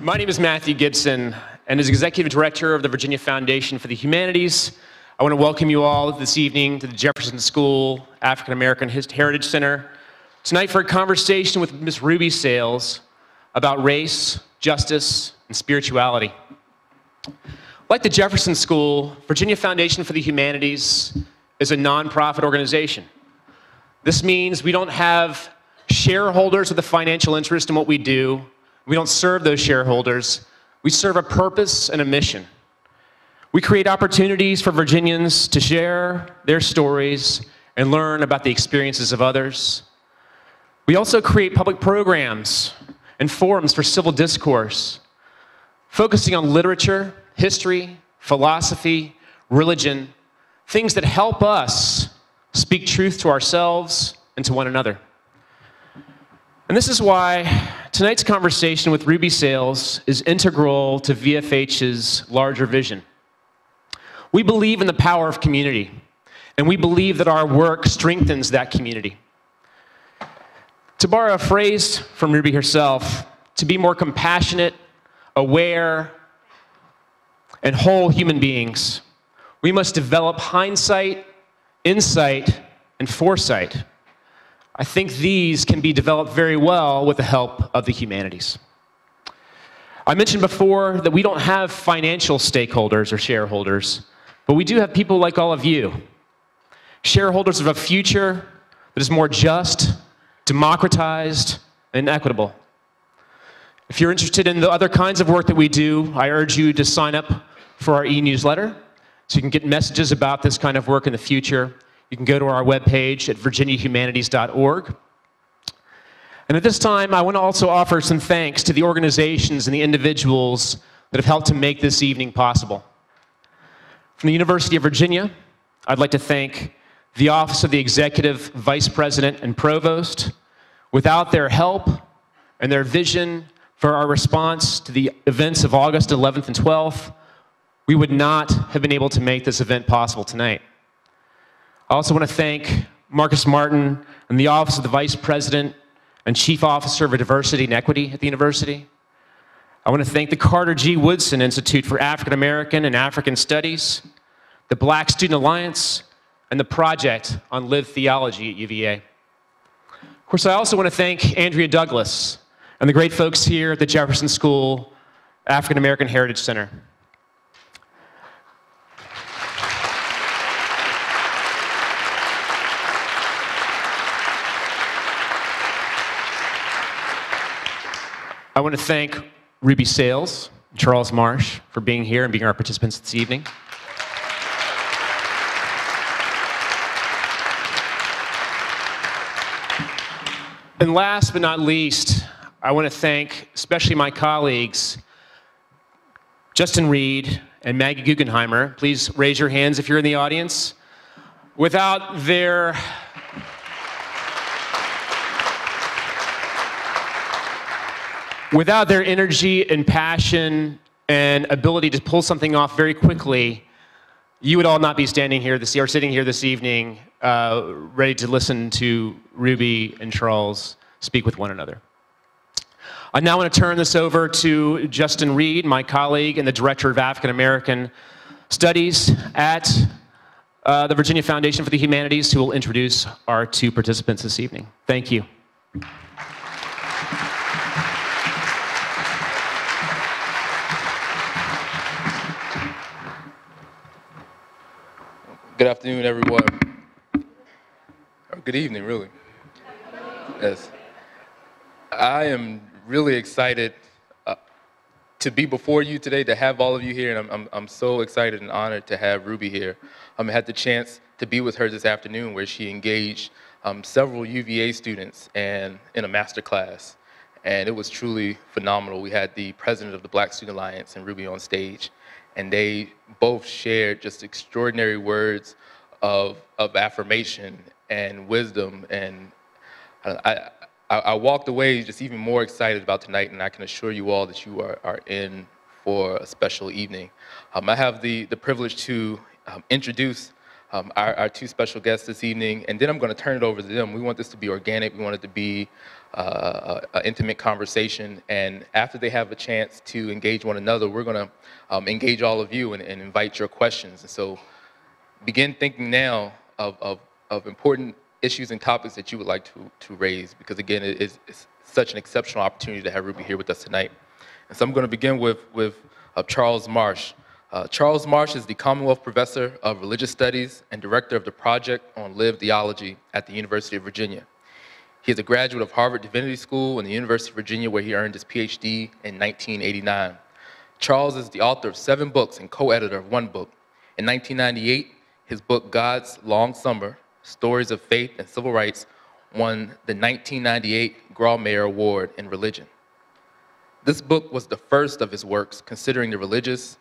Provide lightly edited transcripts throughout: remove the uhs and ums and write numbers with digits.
My name is Matthew Gibson, and as Executive Director of the Virginia Foundation for the Humanities, I want to welcome you all this evening to the Jefferson School African American Heritage Center tonight for a conversation with Ms. Ruby Sales about race, justice, and spirituality. Like the Jefferson School, Virginia Foundation for the Humanities is a nonprofit organization. This means we don't have shareholders with a financial interest in what we do. We don't serve those shareholders. We serve a purpose and a mission. We create opportunities for Virginians to share their stories and learn about the experiences of others. We also create public programs and forums for civil discourse, focusing on literature, history, philosophy, religion, things that help us speak truth to ourselves and to one another. And this is why tonight's conversation with Ruby Sales is integral to VFH's larger vision. We believe in the power of community, and we believe that our work strengthens that community. To borrow a phrase from Ruby herself, to be more compassionate, aware, and whole human beings, we must develop hindsight, insight, and foresight. I think these can be developed very well with the help of the humanities. I mentioned before that we don't have financial stakeholders or shareholders, but we do have people like all of you, shareholders of a future that is more just, democratized, and equitable. If you're interested in the other kinds of work that we do, I urge you to sign up for our e-newsletter so you can get messages about this kind of work in the future. You can go to our webpage at virginiahumanities.org. And at this time, I want to also offer some thanks to the organizations and the individuals that have helped to make this evening possible. From the University of Virginia, I'd like to thank the Office of the Executive Vice President and Provost. Without their help and their vision for our response to the events of August 11th and 12th, we would not have been able to make this event possible tonight. I also want to thank Marcus Martin and the Office of the Vice President and Chief Officer of Diversity and Equity at the university. I want to thank the Carter G. Woodson Institute for African American and African Studies, the Black Student Alliance, and the Project on Lived Theology at UVA. Of course, I also want to thank Andrea Douglas and the great folks here at the Jefferson School African American Heritage Center. I want to thank Ruby Sales, Charles Marsh for being here and being our participants this evening. And last but not least, I want to thank especially my colleagues, Justin Reid and Maggie Guggenheimer. Please raise your hands if you're in the audience. Without their energy and passion and ability to pull something off very quickly, you would all not be sitting here this evening ready to listen to Ruby and Charles speak with one another. I now want to turn this over to Justin Reid, my colleague and the Director of African American Studies at the Virginia Foundation for the Humanities, who will introduce our two participants this evening. Thank you. Good afternoon, everyone. Or good evening, really. Yes. I am really excited to be before you today, to have all of you here, and I'm so excited and honored to have Ruby here. I had the chance to be with her this afternoon where she engaged several UVA students in a master class, and it was truly phenomenal. We had the president of the Black Student Alliance and Ruby on stage, and they both shared just extraordinary words of affirmation and wisdom, and I walked away just even more excited about tonight, and I can assure you all that you are in for a special evening. I have the privilege to introduce our two special guests this evening, and then I'm going to turn it over to them. We want this to be organic. We want it to be an intimate conversation, and after they have a chance to engage one another, we're going to engage all of you and invite your questions. And so begin thinking now of important issues and topics that you would like to raise, because again, it's such an exceptional opportunity to have Ruby here with us tonight. And so I'm going to begin with Charles Marsh. Charles Marsh is the Commonwealth Professor of Religious Studies and Director of the Project on Lived Theology at the University of Virginia. He is a graduate of Harvard Divinity School and the University of Virginia, where he earned his PhD in 1989. Charles is the author of 7 books and co-editor of 1 book. In 1998, his book, God's Long Summer, Stories of Faith and Civil Rights, won the 1998 Grawemeyer Award in Religion. This book was the first of his works considering the religious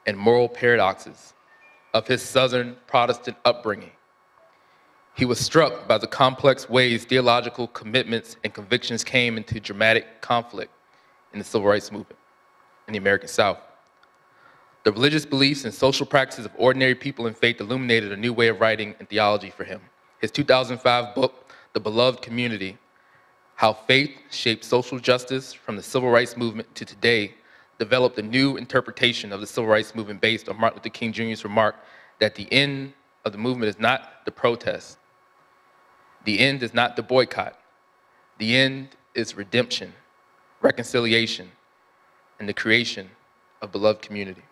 and moral paradoxes of his Southern Protestant upbringing. He was struck by the complex ways theological commitments and convictions came into dramatic conflict in the civil rights movement in the American South. The religious beliefs and social practices of ordinary people in faith illuminated a new way of writing and theology for him. His 2005 book, The Beloved Community, How Faith Shaped Social Justice from the Civil Rights Movement to Today, developed a new interpretation of the civil rights movement based on Martin Luther King Jr.'s remark that the end of the movement is not the protest. The end is not the boycott. The end is redemption, reconciliation, and the creation of beloved community.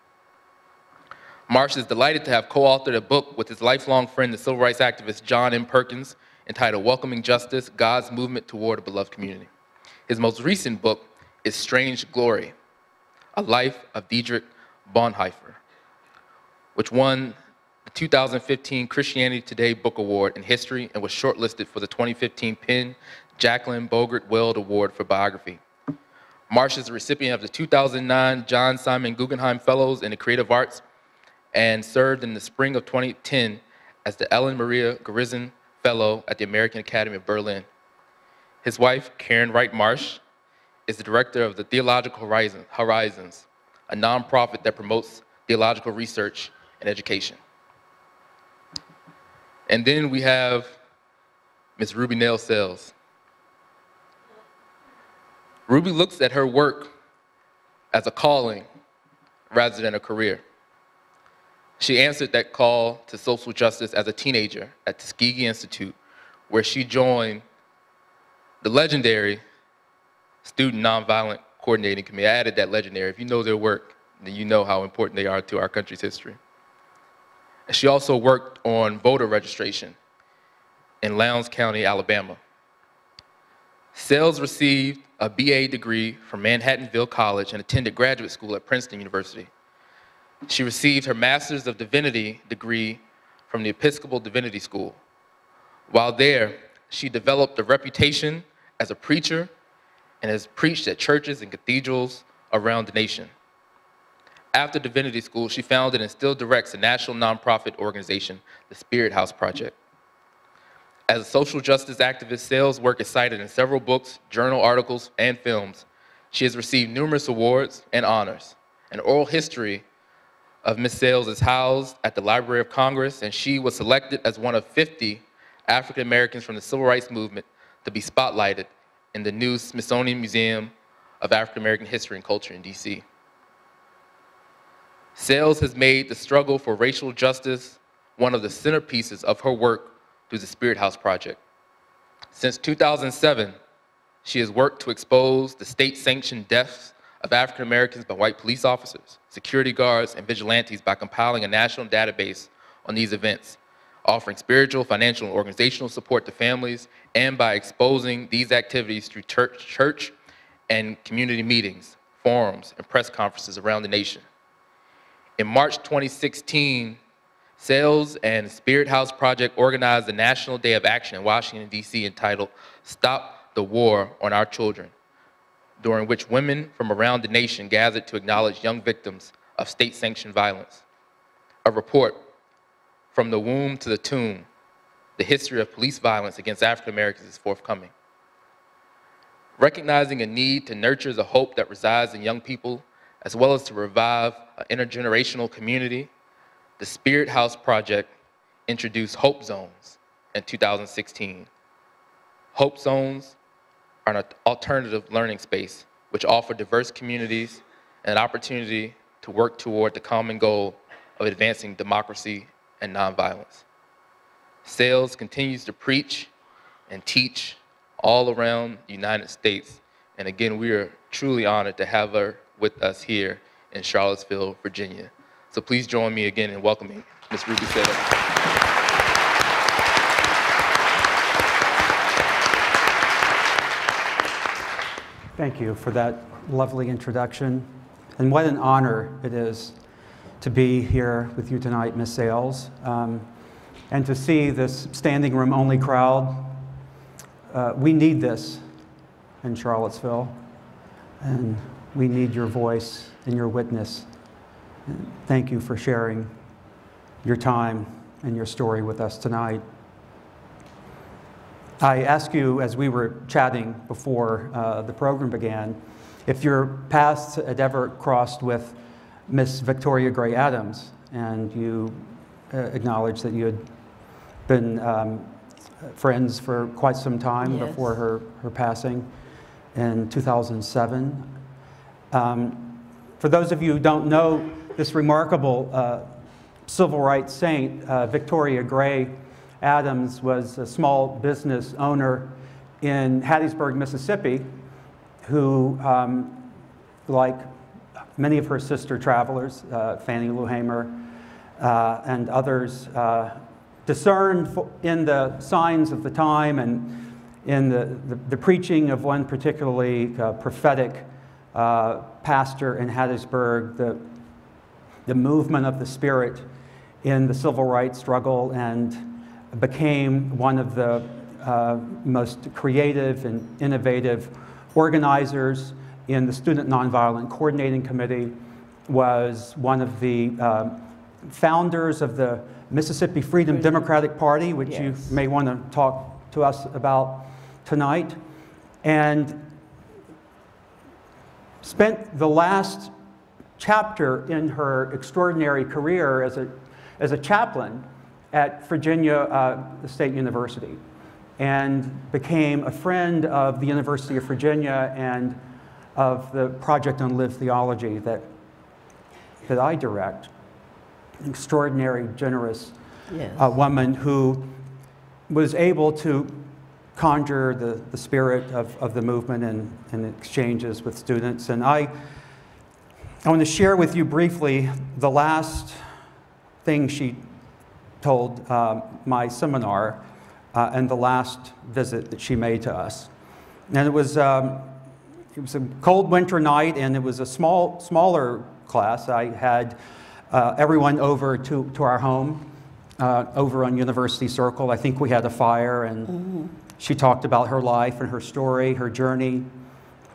Marsh is delighted to have co-authored a book with his lifelong friend, the civil rights activist John M. Perkins, entitled Welcoming Justice, God's Movement Toward a Beloved Community. His most recent book is Strange Glory, A Life of Dietrich Bonhoeffer, which won the 2015 Christianity Today Book Award in History and was shortlisted for the 2015 Penn Jacqueline Bogert Weld Award for Biography. Marsh is a recipient of the 2009 John Simon Guggenheim Fellows in the Creative Arts and served in the spring of 2010 as the Ellen Maria Gorizin Fellow at the American Academy of Berlin. His wife, Karen Wright Marsh, is the director of the Theological Horizons, a nonprofit that promotes theological research and education. And then we have Ms. Ruby Nail Sales. Ruby looks at her work as a calling rather than a career. She answered that call to social justice as a teenager at Tuskegee Institute, where she joined the legendary Student Nonviolent Coordinating Committee. I added that legendary. If you know their work, then you know how important they are to our country's history. And she also worked on voter registration in Lowndes County, Alabama. Sales received a BA degree from Manhattanville College and attended graduate school at Princeton University. She received her Master's of Divinity degree from the Episcopal Divinity School. While there, she developed a reputation as a preacher and has preached at churches and cathedrals around the nation. After Divinity School, she founded and still directs a national nonprofit organization, the Spirit House Project. As a social justice activist, Sales' work is cited in several books, journal articles, and films. She has received numerous awards and honors. An oral history of Ms. Sales is housed at the Library of Congress, and she was selected as one of 50 African Americans from the Civil Rights Movement to be spotlighted in the new Smithsonian Museum of African American History and Culture in DC. Sales has made the struggle for racial justice one of the centerpieces of her work through the Spirit House Project. Since 2007, she has worked to expose the state-sanctioned deaths of African Americans by white police officers, security guards, and vigilantes by compiling a national database on these events, offering spiritual, financial, and organizational support to families, and by exposing these activities through church and community meetings, forums, and press conferences around the nation. In March 2016, Sales and Spirit House Project organized a National Day of Action in Washington, D.C. entitled Stop the War on Our Children, during which women from around the nation gathered to acknowledge young victims of state-sanctioned violence. A report, From the Womb to the Tomb, the history of police violence against African Americans is forthcoming. Recognizing a need to nurture the hope that resides in young people, as well as to revive an intergenerational community, the Spirit House Project introduced Hope Zones in 2016. Hope Zones are an alternative learning space which offer diverse communities an opportunity to work toward the common goal of advancing democracy and nonviolence. Sales continues to preach and teach all around the United States. And again, we are truly honored to have her with us here in Charlottesville, Virginia. So please join me again in welcoming Ms. Ruby Sales. Thank you for that lovely introduction. And what an honor it is to be here with you tonight, Ms. Sales, and to see this standing room only crowd. We need this in Charlottesville, and we need your voice and your witness. And thank you for sharing your time and your story with us tonight. I asked you, as we were chatting before the program began, if your paths had ever crossed with Miss Victoria Gray Adams, and you acknowledged that you had been friends for quite some time. Yes. Before her passing in 2007. For those of you who don't know this remarkable civil rights saint, Victoria Gray Adams was a small business owner in Hattiesburg, Mississippi, who, like many of her sister travelers, Fannie Lou Hamer and others, discerned in the signs of the time and in the preaching of one particularly prophetic pastor in Hattiesburg, the movement of the Spirit in the civil rights struggle, and became one of the most creative and innovative organizers in the Student Nonviolent Coordinating Committee, was one of the founders of the Mississippi Freedom Democratic Party, which yes. You may want to talk to us about tonight, and spent the last chapter in her extraordinary career as a chaplain at Virginia State University, and became a friend of the University of Virginia and of the Project on Lived Theology that I direct. An extraordinary, generous yes. Woman who was able to conjure the spirit of the movement and exchanges with students. And I want to share with you briefly the last thing she told my seminar and the last visit that she made to us. And it was a cold winter night, and it was a smaller class. I had everyone over to our home over on University Circle. I think we had a fire, and she talked about her life and her story, her journey,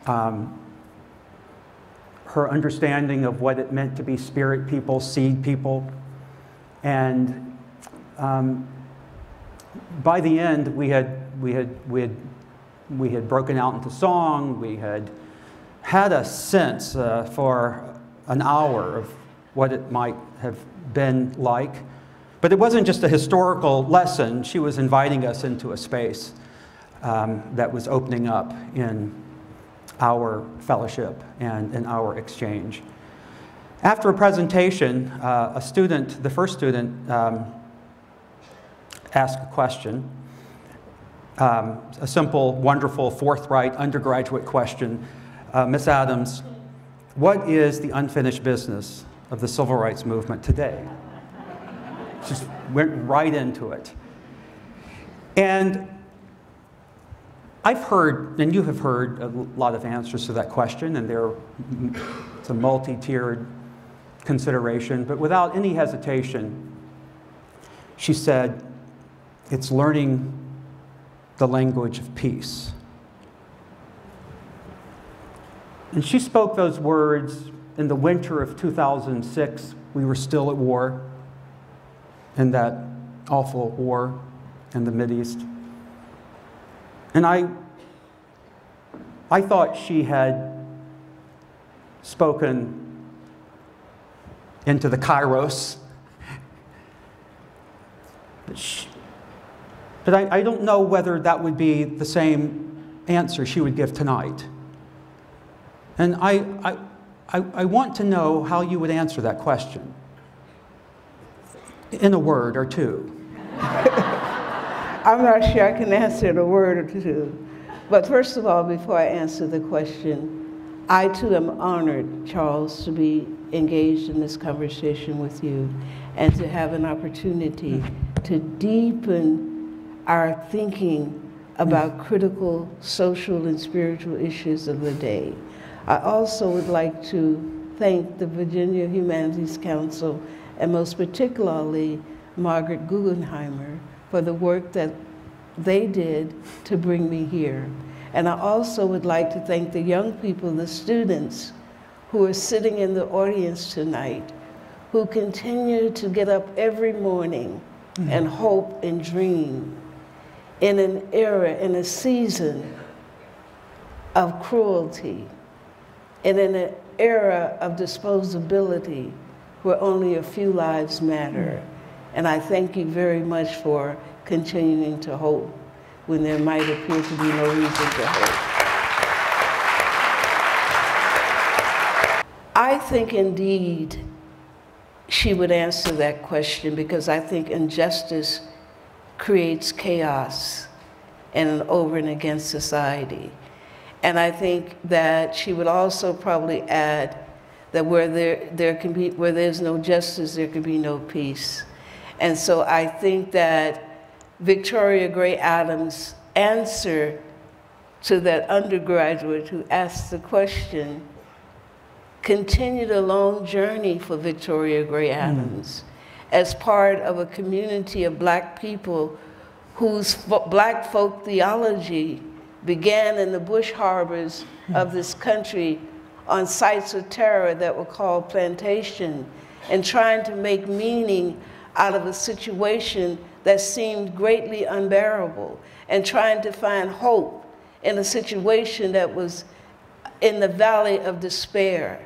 her understanding of what it meant to be spirit people, seed people. And by the end, we had broken out into song. We had a sense for an hour of what it might have been like. But it wasn't just a historical lesson. She was inviting us into a space that was opening up in our fellowship and in our exchange. After a presentation, the first student asked a question, a simple, wonderful, forthright undergraduate question. Ms. Adams, what is the unfinished business of the civil rights movement today? Just went right into it. And I've heard, and you have heard, a lot of answers to that question, and it's a multi-tiered consideration, but without any hesitation, she said, it's learning the language of peace. And she spoke those words in the winter of 2006. We were still at war, in that awful war in the Mideast. And I thought she had spoken into the kairos. But I don't know whether that would be the same answer she would give tonight. And I want to know how you would answer that question in a word or two. I'm not sure I can answer in a word or two. But first of all, before I answer the question, I too am honored, Charles, to be engaged in this conversation with you and to have an opportunity to deepen our thinking about critical social and spiritual issues of the day. I also would like to thank the Virginia Humanities Council and most particularly Margaret Guggenheimer for the work that they did to bring me here. And I also would like to thank the young people, the students who are sitting in the audience tonight, who continue to get up every morning and hope and dream in an era, in a season of cruelty, and in an era of disposability where only a few lives matter. And I thank you very much for continuing to hope when there might appear to be no reason to hope. I think indeed she would answer that question, because I think injustice creates chaos in an over and against society. And I think that she would also probably add that where where there's no justice, there can be no peace. And so I think that Victoria Gray Adams' answer to that undergraduate who asked the question continued a long journey for Victoria Gray Adams as part of a community of Black people whose Black folk theology began in the bush harbors of this country on sites of terror that were called plantation, and trying to make meaning out of a situation that seemed greatly unbearable, and trying to find hope in a situation that was in the valley of despair,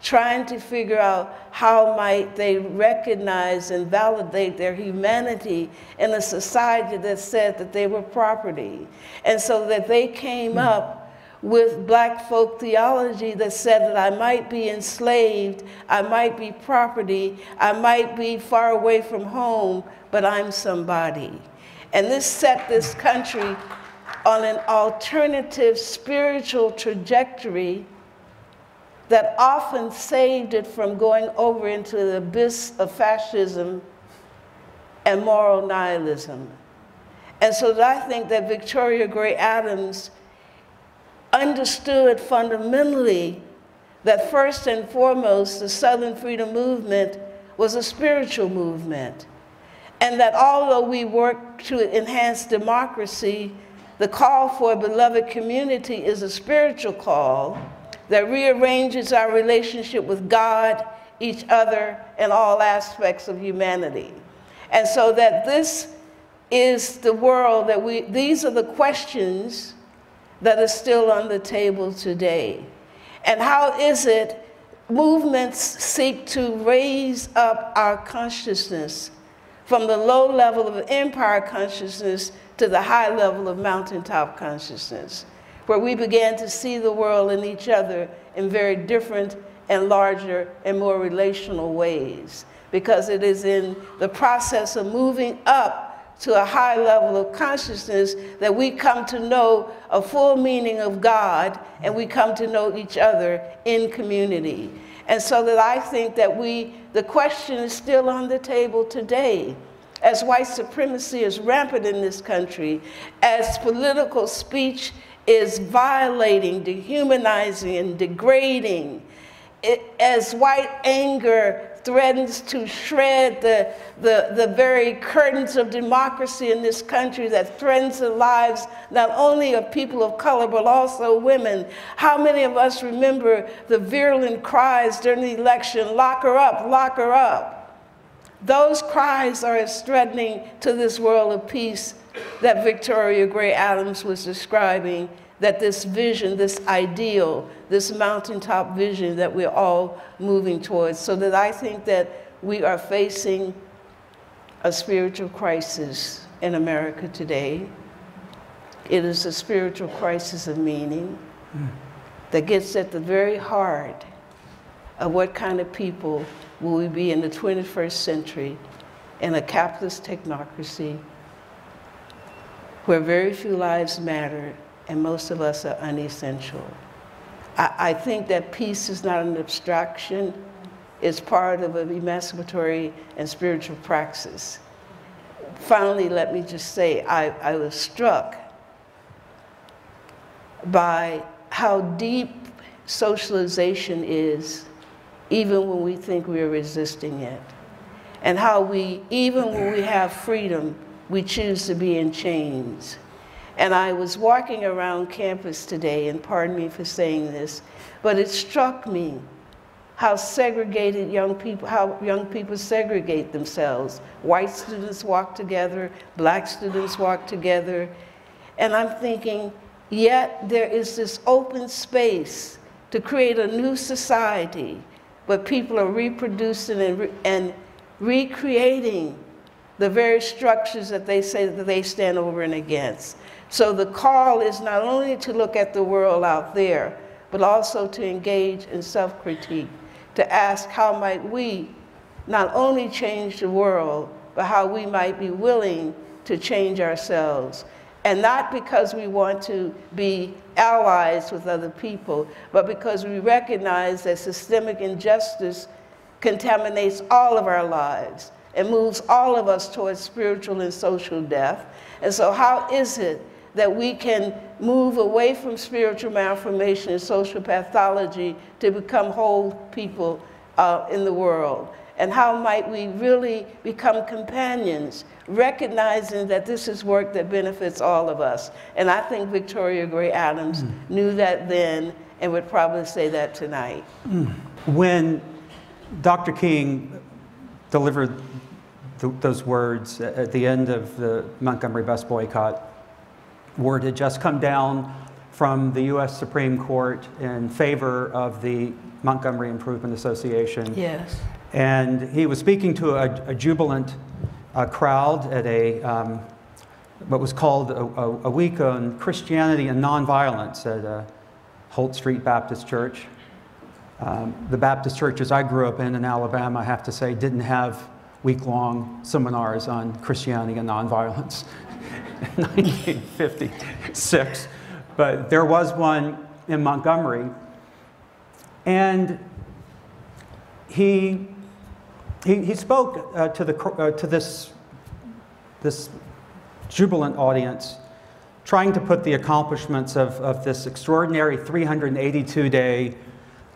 trying to figure out how might they recognize and validate their humanity in a society that said that they were property. And so that they came up with Black folk theology that said that I might be enslaved, I might be property, I might be far away from home, but I'm somebody. And this set this country on an alternative spiritual trajectory that often saved it from going over into the abyss of fascism and moral nihilism. And so I think that Victoria Gray Adams understood fundamentally that first and foremost, the Southern Freedom Movement was a spiritual movement. And that although we work to enhance democracy, the call for a beloved community is a spiritual call that rearranges our relationship with God, each other, and all aspects of humanity. And so that this is the world that these are the questions that are still on the table today. And how is it movements seek to raise up our consciousness from the low level of empire consciousness to the high level of mountaintop consciousness, where we began to see the world and each other in very different and larger and more relational ways. Because it is in the process of moving up to a high level of consciousness that we come to know a full meaning of God, and we come to know each other in community. And so that I think that the question is still on the table today. As white supremacy is rampant in this country, as political speech is violating, dehumanizing, and degrading, as white anger threatens to shred the very curtains of democracy in this country, that threatens the lives not only of people of color, but also women. How many of us remember the virulent cries during the election, "Lock her up, lock her up"? Those cries are as threatening to this world of peace that Victoria Gray Adams was describing, that this vision, this ideal, this mountaintop vision that we're all moving towards. So that I think that we are facing a spiritual crisis in America today. It is a spiritual crisis of meaning that gets at the very heart of what kind of people will we be in the 21st century in a capitalist technocracy where very few lives matter and most of us are unessential. I think that peace is not an abstraction. It's part of an emancipatory and spiritual praxis. Finally, let me just say, I was struck by how deep socialization is, even when we think we are resisting it. And how we, even when we have freedom, we choose to be in chains. And I was walking around campus today, and pardon me for saying this, but it struck me how segregated how young people segregate themselves. White students walk together, black students walk together. And I'm thinking, yet there is this open space to create a new society where people are reproducing and recreating the very structures that they say that they stand over and against. So the call is not only to look at the world out there, but also to engage in self-critique, to ask how might we not only change the world, but how we might be willing to change ourselves. And not because we want to be allies with other people, but because we recognize that systemic injustice contaminates all of our lives and moves all of us towards spiritual and social death. And so how is it that we can move away from spiritual malformation and social pathology to become whole people in the world? And how might we really become companions, recognizing that this is work that benefits all of us? And I think Victoria Gray Adams knew that then and would probably say that tonight. When Dr. King delivered those words at the end of the Montgomery bus boycott, word had just come down from the U.S. Supreme Court in favor of the Montgomery Improvement Association. Yes. And he was speaking to a jubilant crowd at what was called a week on Christianity and Nonviolence at Holt Street Baptist Church. The Baptist churches I grew up in Alabama, I have to say, didn't have week-long seminars on Christianity and nonviolence in 1956. But there was one in Montgomery. And he spoke to this jubilant audience, trying to put the accomplishments of this extraordinary 382-day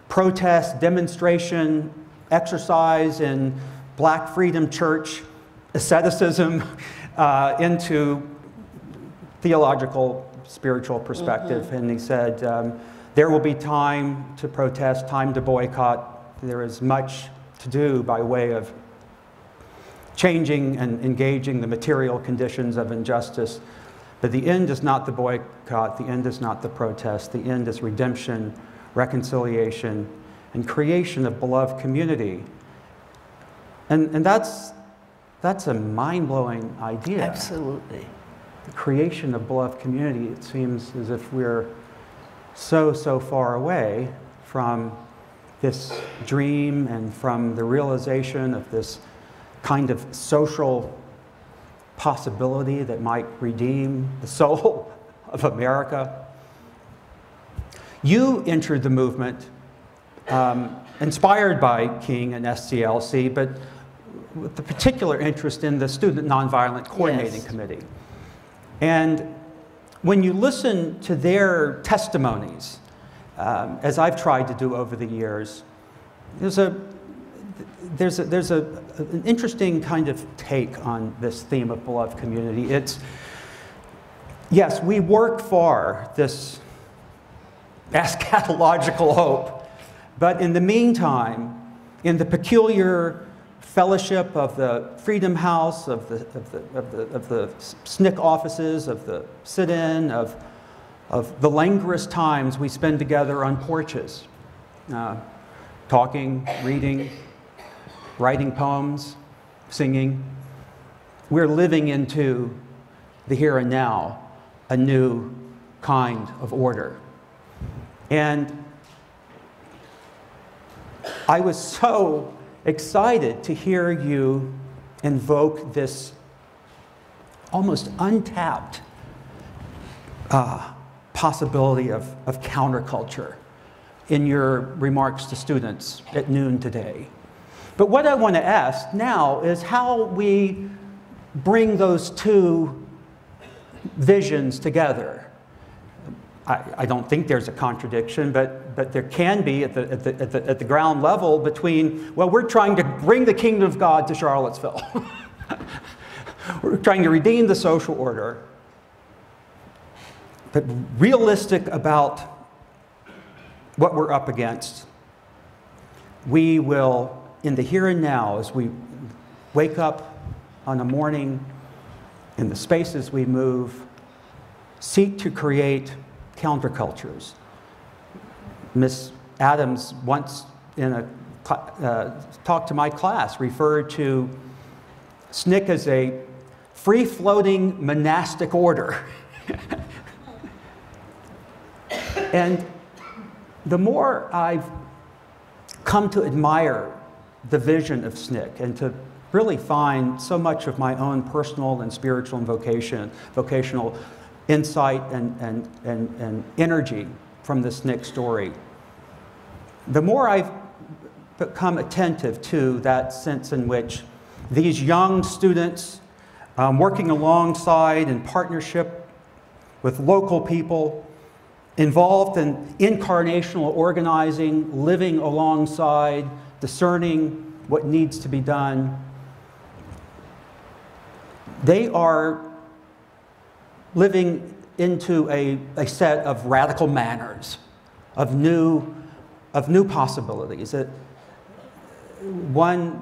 protest, demonstration, exercise in Black Freedom Church asceticism into theological, spiritual perspective. And he said, there will be time to protest, time to boycott. There is much to do by way of changing and engaging the material conditions of injustice. But the end is not the boycott, the end is not the protest, the end is redemption, reconciliation, and creation of beloved community. And that's a mind-blowing idea. Absolutely. The creation of beloved community, it seems as if we're so far away from this dream and from the realization of this kind of social possibility that might redeem the soul of America. You entered the movement inspired by King and SCLC, but with the particular interest in the Student Nonviolent Coordinating Committee. And when you listen to their testimonies, as I've tried to do over the years, there's an interesting kind of take on this theme of beloved community. It's, yes, we work for this eschatological hope, but in the meantime, in the peculiar fellowship of the Freedom House, of the SNCC offices, of the sit-in, of the languorous times we spend together on porches, talking, reading, writing poems, singing. we're living into the here and now, a new kind of order. And I was so excited to hear you invoke this almost untapped possibility of counterculture in your remarks to students at noon today. But what I want to ask now is how we bring those two visions together. I don't think there's a contradiction, but there can be at the ground level between, well, we're trying to bring the kingdom of God to Charlottesville. We're trying to redeem the social order, but realistic about what we're up against. We will, in the here and now, as we wake up on a morning, in the spaces we move, seek to create countercultures. Miss Adams once in a talk to my class referred to SNCC as a free-floating monastic order. And the more I've come to admire the vision of SNCC and to really find so much of my own personal and spiritual and vocational insight and energy from the SNCC story, the more I've become attentive to that sense in which these young students working alongside in partnership with local people, involved in incarnational organizing, living alongside, discerning what needs to be done, they are living into a set of radical manners, of new possibilities. One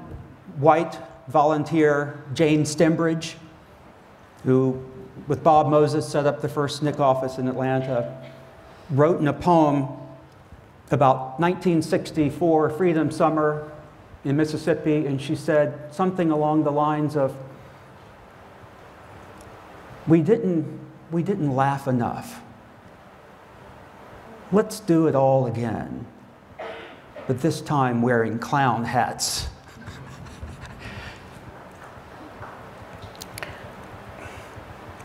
white volunteer, Jane Stembridge, who with Bob Moses set up the first SNCC office in Atlanta, wrote in a poem about 1964 Freedom Summer in Mississippi, and she said something along the lines of, we didn't laugh enough. Let's do it all again, but this time wearing clown hats.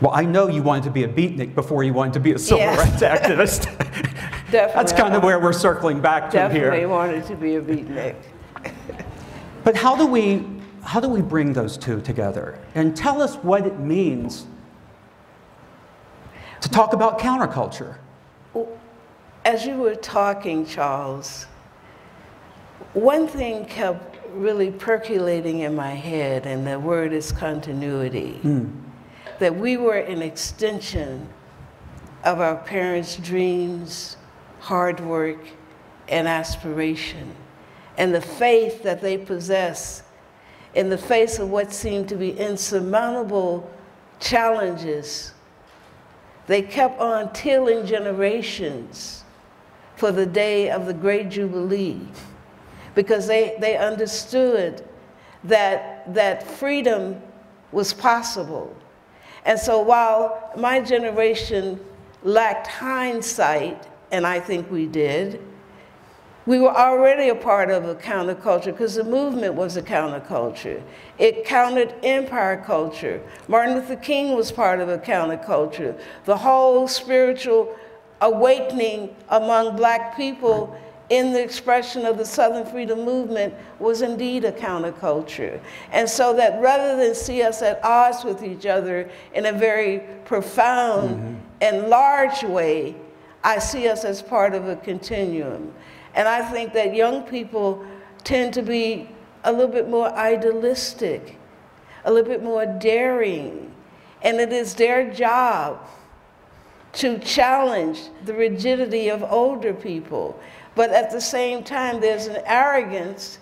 Well, I know you wanted to be a beatnik before you wanted to be a civil rights activist. Definitely. That's kind of where we're circling back to here. Definitely wanted to be a beatnik. But how do we bring those two together? And tell us what it means to talk about counterculture. As you were talking, Charles, one thing kept really percolating in my head, and the word is continuity. That we were an extension of our parents' dreams, hard work, and aspiration, and the faith that they possess in the face of what seemed to be insurmountable challenges. They kept on tilling generations for the day of the Great Jubilee, because they understood that freedom was possible. And so while my generation lacked hindsight, and I think we did, we were already a part of a counterculture because the movement was a counterculture. It countered empire culture. Martin Luther King was part of a counterculture. The whole spiritual awakening among Black people in the expression of the Southern Freedom Movement was indeed a counterculture. And so that rather than see us at odds with each other in a very profound and large way, I see us as part of a continuum. And I think that young people tend to be a little bit more idealistic, a little bit more daring, and it is their job to challenge the rigidity of older people. But at the same time, there's an arrogance.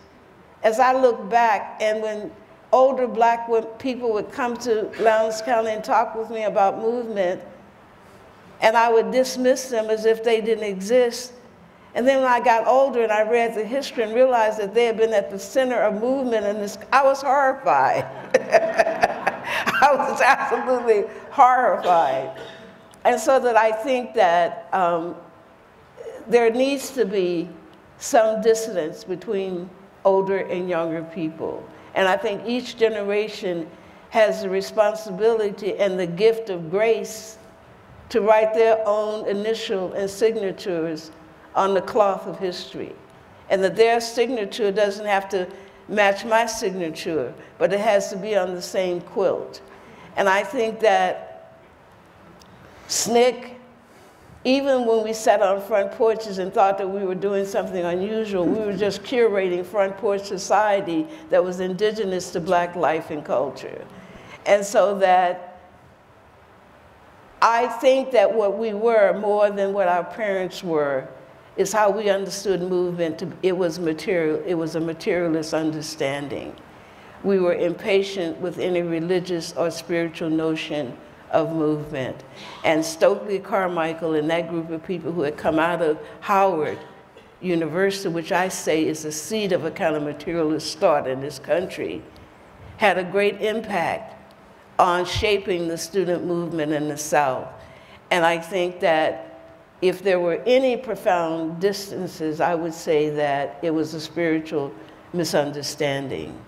As I look back, and when older Black people would come to Lowndes County and talk with me about movement, and I would dismiss them as if they didn't exist. And then when I got older and I read the history and realized that they had been at the center of movement, and I was horrified. I was absolutely horrified. And so that I think that there needs to be some dissonance between older and younger people. And I think each generation has the responsibility and the gift of grace to write their own initial and signatures on the cloth of history. And that their signature doesn't have to match my signature, but it has to be on the same quilt. And I think that SNCC, even when we sat on front porches and thought that we were doing something unusual, we were just curating front porch society that was indigenous to Black life and culture. And so that I think that what we were more than what our parents were is how we understood movement. It was material. It was a materialist understanding. We were impatient with any religious or spiritual notion of movement. And Stokely Carmichael and that group of people who had come out of Howard University, which I say is the seat of a kind of materialist thought in this country, had a great impact on shaping the student movement in the South. And I think that if there were any profound distances, I would say that it was a spiritual misunderstanding,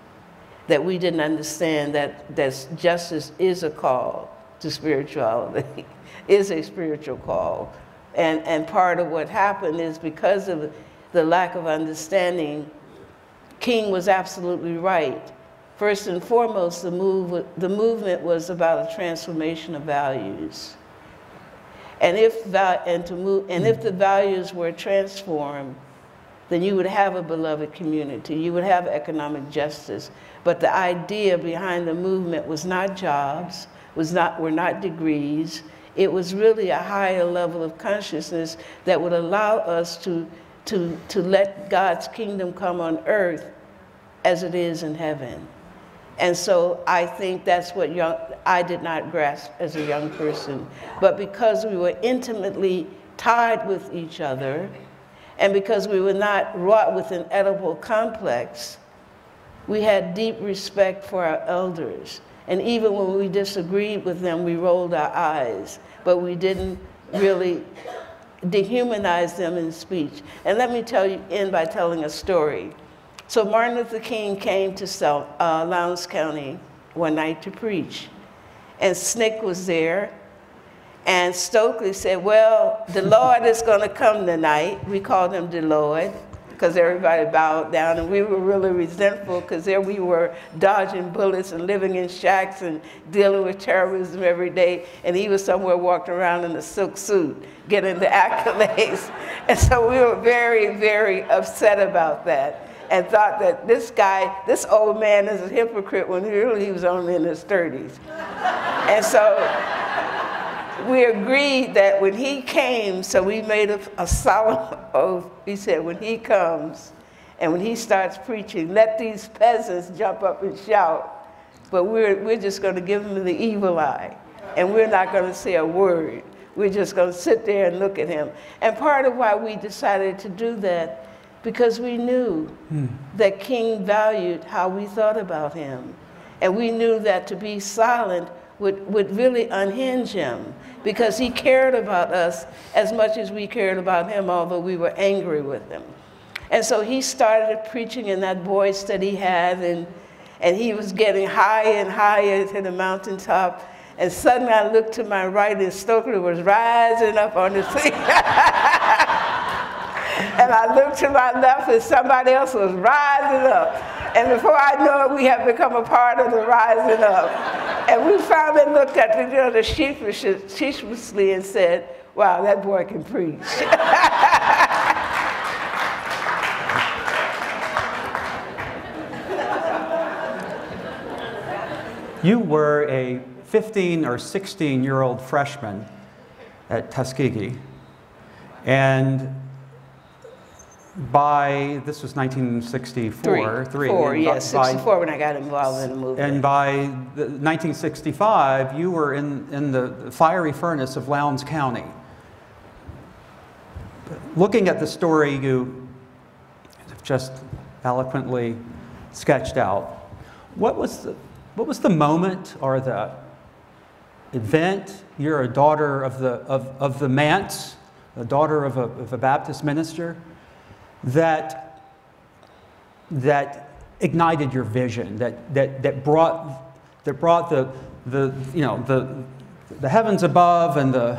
that we didn't understand that justice is a call to spirituality, is a spiritual call. And part of what happened is because of the lack of understanding, King was absolutely right. First and foremost, the movement was about a transformation of values. And if the values were transformed, then you would have a beloved community. You would have economic justice. But the idea behind the movement was not jobs, were not degrees. It was really a higher level of consciousness that would allow us to let God's kingdom come on earth as it is in heaven. And so I think that's what I did not grasp as a young person. But because we were intimately tied with each other, and because we were not wrought with an Oedipal complex, we had deep respect for our elders. And even when we disagreed with them, we rolled our eyes, but we didn't really dehumanize them in speech. And let me end by telling a story. So Martin Luther King came to Lowndes County one night to preach. And SNCC was there. And Stokely said, well, the Lord is going to come tonight. We called him the Lord because everybody bowed down. And we were really resentful because there we were dodging bullets and living in shacks and dealing with terrorism every day. And he was somewhere walking around in a silk suit, getting the accolades. And so we were very, very upset about that, and thought that this old man is a hypocrite when really he was only in his 30s. And so we agreed that when he came, so we made a solemn oath. He said, when he comes and when he starts preaching, let these peasants jump up and shout, but we're just going to give them the evil eye, and we're not going to say a word. We're just going to sit there and look at him. And part of why we decided to do that, because we knew that King valued how we thought about him. And we knew that to be silent would really unhinge him, because he cared about us as much as we cared about him, although we were angry with him. And so he started preaching in that voice that he had, and he was getting higher and higher to the mountaintop. And suddenly I looked to my right, and Stokely was rising up on the seat. And I looked to my left, and somebody else was rising up. And before I knew it, we had become a part of the rising up. And we finally looked at each other sheepishly and said, wow, that boy can preach. You were a 15 or 16-year-old freshman at Tuskegee, and this was 1964. Yes, 64 when I got involved in the movement. And by 1965, you were in the fiery furnace of Lowndes County. Looking at the story you have just eloquently sketched out, what was what was the moment or the event? You're a daughter of the manse, a daughter of a Baptist minister, that ignited your vision, that brought the heavens above and the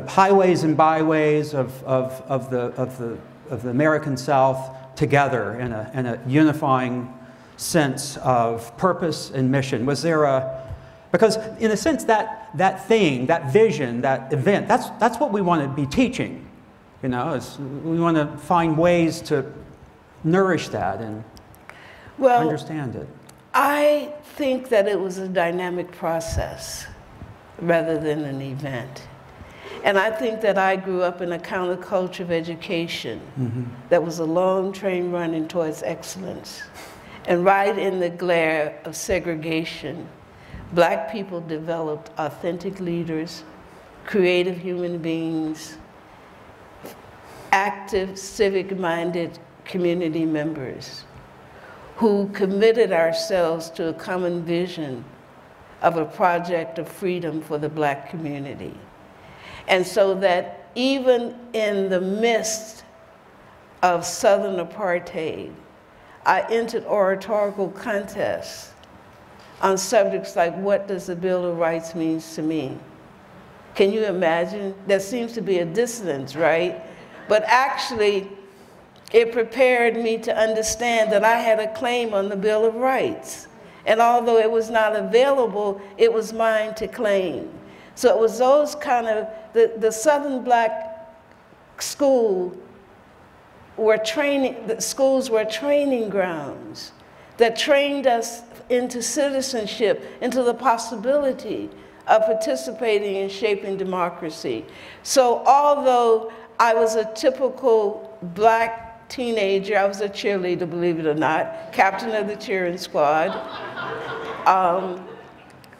highways and byways of the American South together in a unifying sense of purpose and mission? Was there because in a sense that thing, that vision, that event, that's what we want to be teaching, we want to find ways to nourish that and understand it. I think that it was a dynamic process rather than an event. And I think that I grew up in a counterculture of education that was a long train running towards excellence. And right in the glare of segregation, Black people developed authentic leaders, creative human beings, active, civic-minded community members who committed ourselves to a common vision of a project of freedom for the Black community. And so that even in the midst of Southern apartheid, I entered oratorical contests on subjects like, what does the Bill of Rights mean to me? Can you imagine? There seems to be a dissonance, right? But actually, it prepared me to understand that I had a claim on the Bill of Rights. And although it was not available, it was mine to claim. So it was those kind of, the Southern Black school were schools were training grounds that trained us into citizenship, into the possibility of participating in shaping democracy. So although I was a typical Black teenager, I was a cheerleader, believe it or not, captain of the cheering squad,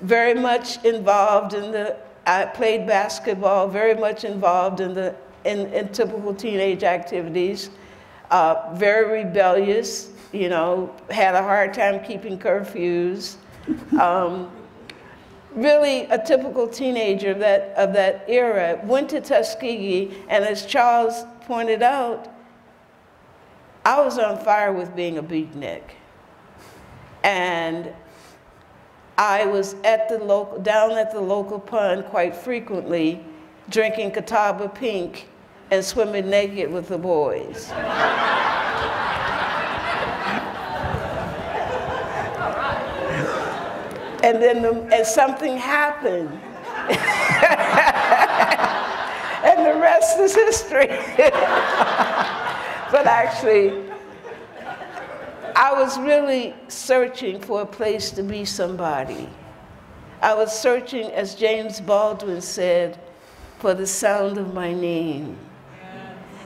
very much involved in I played basketball, very much involved in typical teenage activities, very rebellious, had a hard time keeping curfews. Really a typical teenager of that era. Went to Tuskegee, and as Charles pointed out, I was on fire with being a beatnik. And I was down at the local pond quite frequently, drinking Catawba Pink and swimming naked with the boys. And then something happened. And the rest is history. But actually, I was really searching for a place to be somebody. I was searching, as James Baldwin said, for the sound of my name.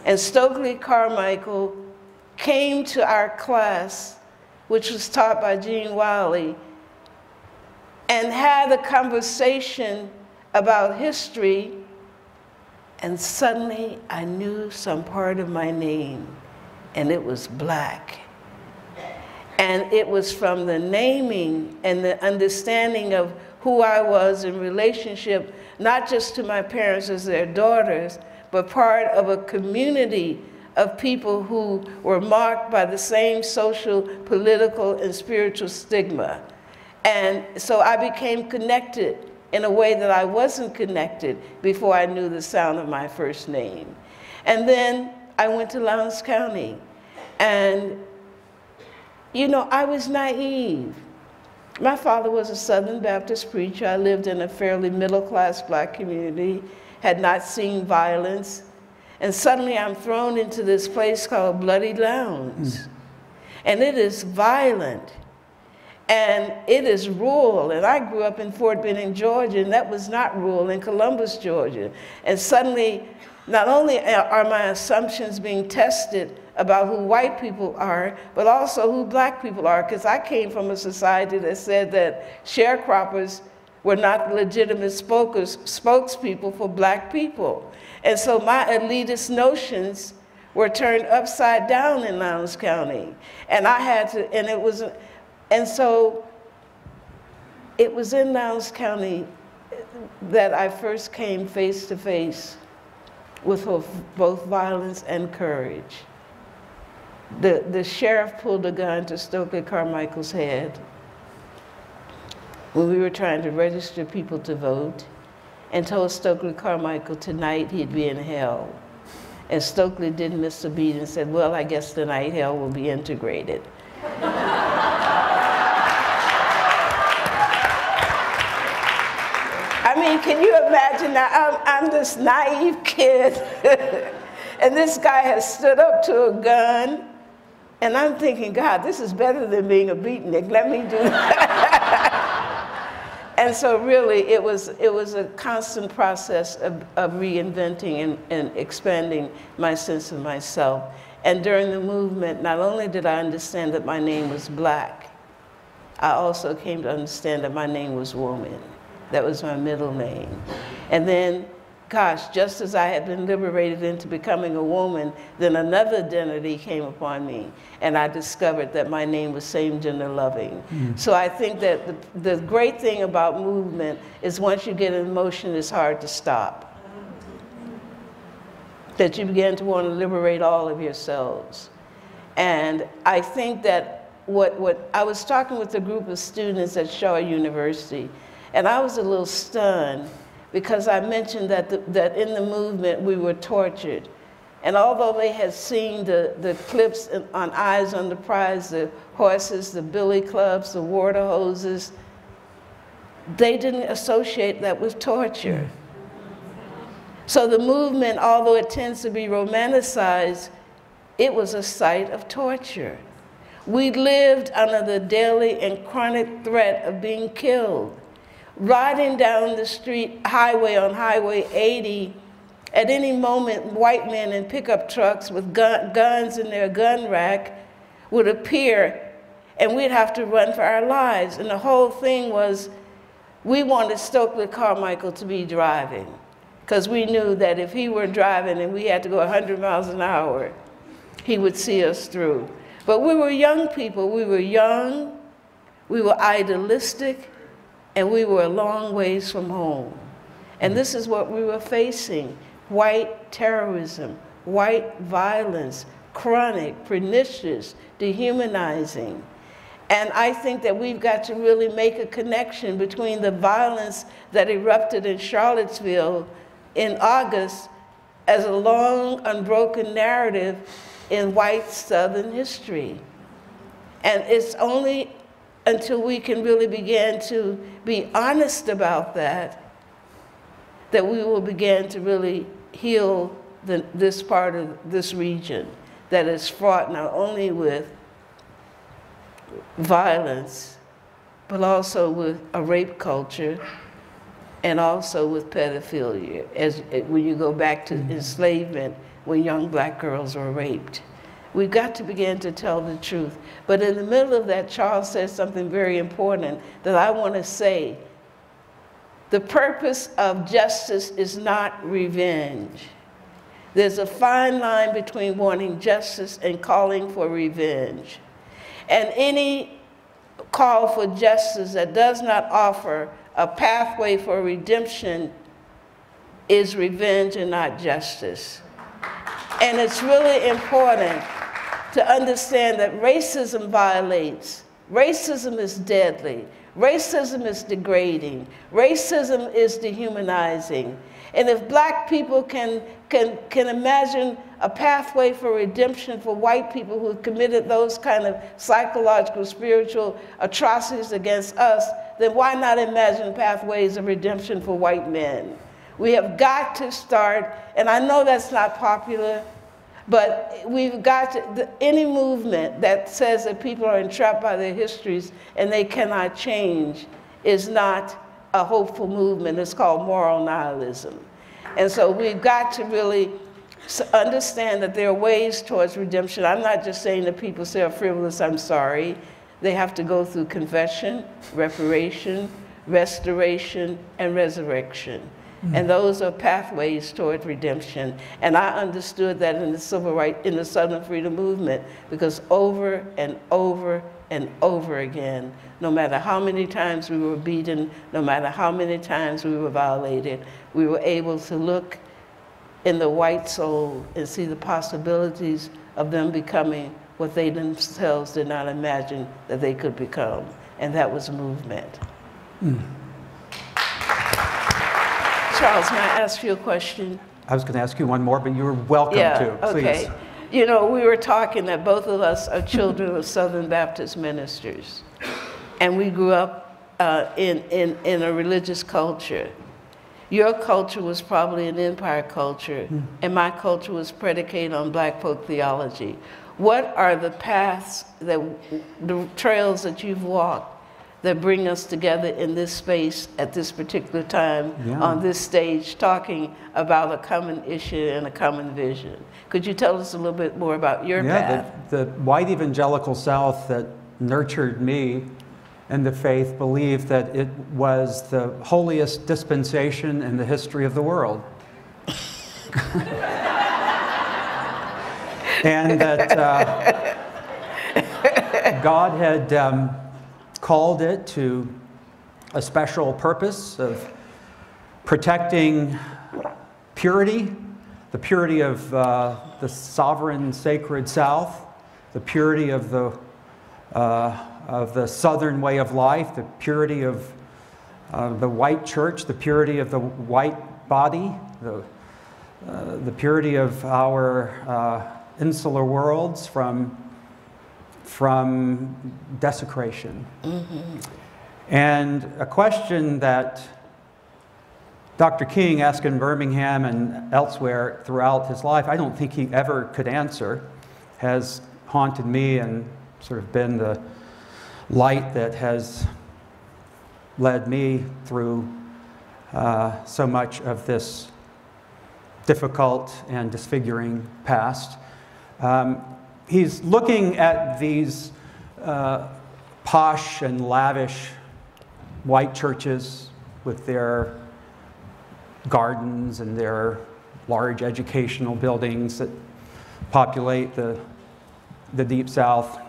And Stokely Carmichael came to our class, which was taught by Gene Wiley, and had a conversation about history, and suddenly I knew some part of my name, and it was Black. And it was from the naming and the understanding of who I was in relationship, not just to my parents as their daughters, but part of a community of people who were marked by the same social, political, and spiritual stigma. And so I became connected in a way that I wasn't connected before I knew the sound of my first name. And then I went to Lowndes County, and I was naive. My father was a Southern Baptist preacher. I lived in a fairly middle-class Black community, had not seen violence, and suddenly I'm thrown into this place called Bloody Lowndes. And it is violent, and it is rural, and I grew up in Fort Benning, Georgia, and that was not rural, in Columbus, Georgia. And suddenly, not only are my assumptions being tested about who white people are, but also who Black people are, because I came from a society that said that sharecroppers were not legitimate spokespeople for Black people. And so my elitist notions were turned upside down in Lowndes County. And I had to, and so it was in Lowndes County that I first came face to face with both violence and courage. The sheriff pulled a gun to Stokely Carmichael's head when we were trying to register people to vote, and told Stokely Carmichael tonight he'd be in hell. And Stokely didn't miss a beat and said, well, I guess tonight hell will be integrated. I mean, can you imagine now, I'm this naive kid, and this guy has stood up to a gun, and I'm thinking, God, this is better than being a beatnik, let me do that. And so really, it was a constant process of reinventing and expanding my sense of myself. And during the movement, not only did I understand that my name was Black, I also came to understand that my name was woman. That was my middle name. And then, gosh, just as I had been liberated into becoming a woman, then another identity came upon me, and I discovered that my name was same-gender loving. So I think that the great thing about movement is once you get in motion, it's hard to stop. That you begin to want to liberate all of yourselves. And I think that what I was talking with a group of students at Shaw University, and I was a little stunned because I mentioned that in the movement we were tortured. And although they had seen the clips on Eyes on the Prize, the horses, the billy clubs, the water hoses, they didn't associate that with torture. So the movement, although it tends to be romanticized, it was a site of torture. We lived under the daily and chronic threat of being killed. Riding down the highway on Highway 80, at any moment, white men in pickup trucks with guns in their gun rack would appear, and we'd have to run for our lives. And the whole thing was, we wanted Stokely Carmichael to be driving, because we knew that if he were driving and we had to go 100 miles an hour, he would see us through. But we were young people. We were young, we were idealistic, and we were a long ways from home. And this is what we were facing: white terrorism, white violence, chronic, pernicious, dehumanizing. And I think that we've got to really make a connection between the violence that erupted in Charlottesville in August as a long, unbroken narrative in white Southern history. And it's only until we can really begin to be honest about that we will begin to really heal this part of this region that is fraught not only with violence, but also with a rape culture and also with pedophilia, when you go back to enslavement, when young Black girls were raped. We've got to begin to tell the truth. But in the middle of that, Charles says something very important that I want to say. The purpose of justice is not revenge. There's a fine line between wanting justice and calling for revenge. And any call for justice that does not offer a pathway for redemption is revenge and not justice. And it's really important to understand that racism violates. Racism is deadly. Racism is degrading. Racism is dehumanizing. And if Black people can imagine a pathway for redemption for white people who have committed those kind of psychological, spiritual atrocities against us, then why not imagine pathways of redemption for white men? We have got to start, and I know that's not popular, but we've got to, any movement that says that people are entrapped by their histories and they cannot change is not a hopeful movement. It's called moral nihilism. And so we've got to really understand that there are ways towards redemption. I'm not just saying that people say are frivolous, I'm sorry. They have to go through confession, reparation, restoration, and resurrection. And those are pathways toward redemption. And I understood that in the civil rights, in the Southern Freedom Movement, because over and over and over again, no matter how many times we were beaten, no matter how many times we were violated, we were able to look in the white soul and see the possibilities of them becoming what they themselves did not imagine that they could become. And that was movement. Charles, may I ask you a question? I was going to ask you one more, but you were welcome to. Please. Okay. You know, we were talking that both of us are children of Southern Baptist ministers. And we grew up in a religious culture. Your culture was probably an empire culture, and my culture was predicated on black folk theology. What are the paths, the trails that you've walked that bring us together in this space at this particular time on this stage, talking about a common issue and a common vision? Could you tell us a little bit more about your path? The white evangelical South that nurtured me in the faith believed that it was the holiest dispensation in the history of the world. And that God had called it to a special purpose of protecting purity, the purity of the sovereign sacred South, the purity of the Southern way of life, the purity of the white church, the purity of the white body, the purity of our insular worlds from desecration. And a question that Dr. King asked in Birmingham and elsewhere throughout his life, I don't think he ever could answer, has haunted me and sort of been the light that has led me through so much of this difficult and disfiguring past. He's looking at these posh and lavish white churches with their gardens and their large educational buildings that populate the Deep South.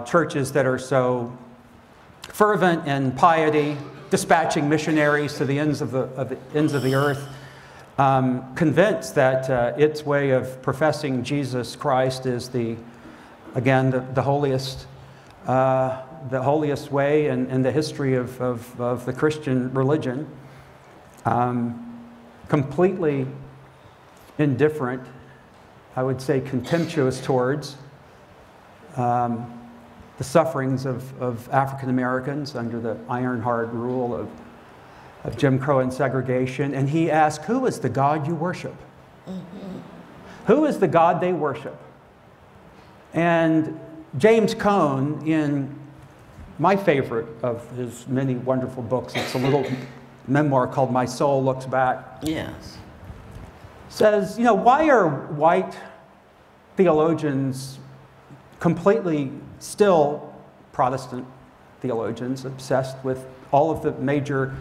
Churches that are so fervent in piety, dispatching missionaries to the ends of the earth, convinced that its way of professing Jesus Christ is the holiest way in the history of the Christian religion. Completely indifferent, I would say contemptuous towards the sufferings of African Americans under the iron-hard rule of Jim Crow and segregation. And he asked, who is the God you worship? Who is the God they worship? And James Cone, in my favorite of his many wonderful books, it's a little memoir called My Soul Looks Back. Yes. Says, you know, why are white theologians completely still Protestant theologians obsessed with all of the major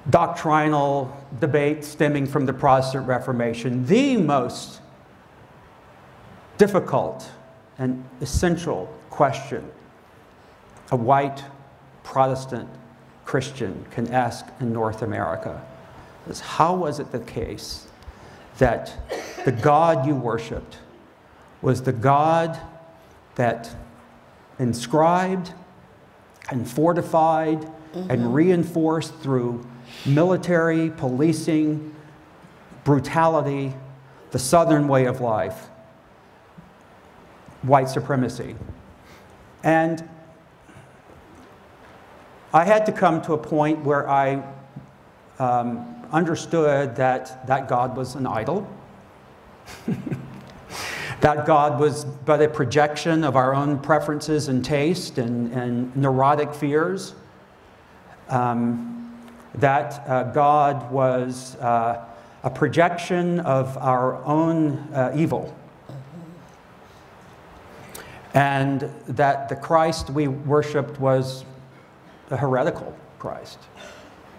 doctrinal debates stemming from the Protestant Reformation? The most difficult and essential question a white Protestant Christian can ask in North America is, how was it the case that the God you worshiped was the God that inscribed and fortified and reinforced through military, policing, brutality, the Southern way of life, white supremacy? And I had to come to a point where I understood that God was an idol. That God was but a projection of our own preferences and taste and neurotic fears. That God was a projection of our own evil. And that the Christ we worshiped was a heretical Christ.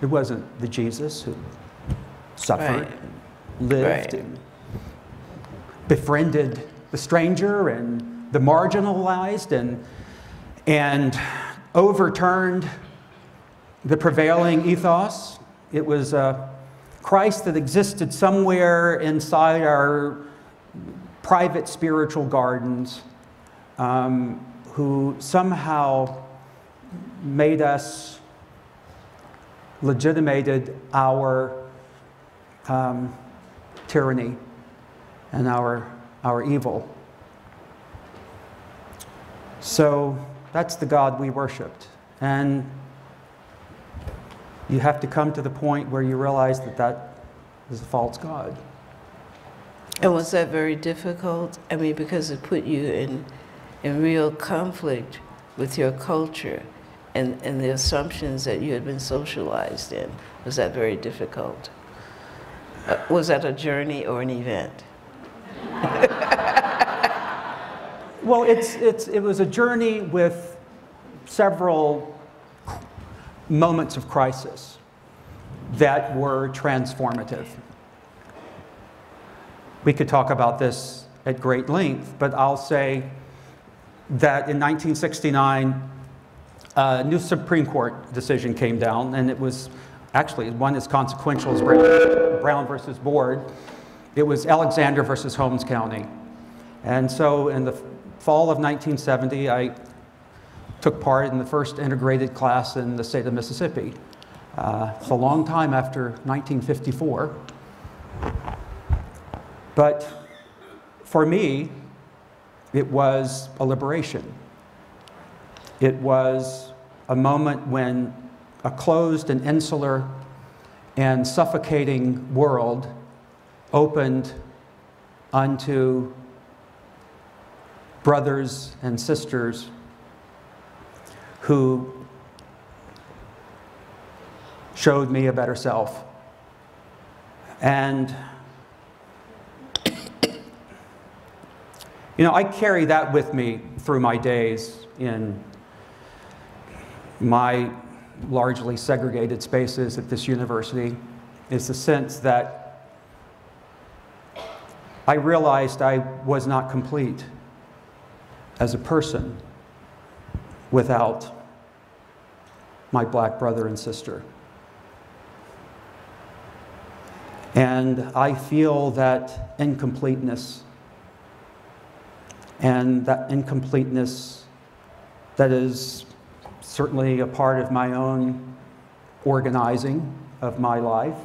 It wasn't the Jesus who suffered, Right. lived, Right. and befriended the stranger and the marginalized, and overturned the prevailing ethos. It was a Christ that existed somewhere inside our private spiritual gardens, who somehow made us, legitimated our tyranny and our evil. So that's the God we worshiped. And you have to come to the point where you realize that that is a false God. And was that very difficult? I mean, because it put you in real conflict with your culture and the assumptions that you had been socialized in. Was that very difficult? Was that a journey or an event? Well, it was a journey with several moments of crisis that were transformative. We could talk about this at great length, but I'll say that in 1969, a new Supreme Court decision came down, and it was actually one as consequential as Brown versus Board. It was Alexander versus Holmes County. And so in the fall of 1970, I took part in the first integrated class in the state of Mississippi. It's a long time after 1954. But for me, it was a liberation. It was a moment when a closed and insular and suffocating world opened unto brothers and sisters who showed me a better self. And you know, I carry that with me through my days in my largely segregated spaces at this university, is the sense that I realized I was not complete as a person without my black brother and sister. And I feel that incompleteness, and that incompleteness that is certainly a part of my own organizing of my life,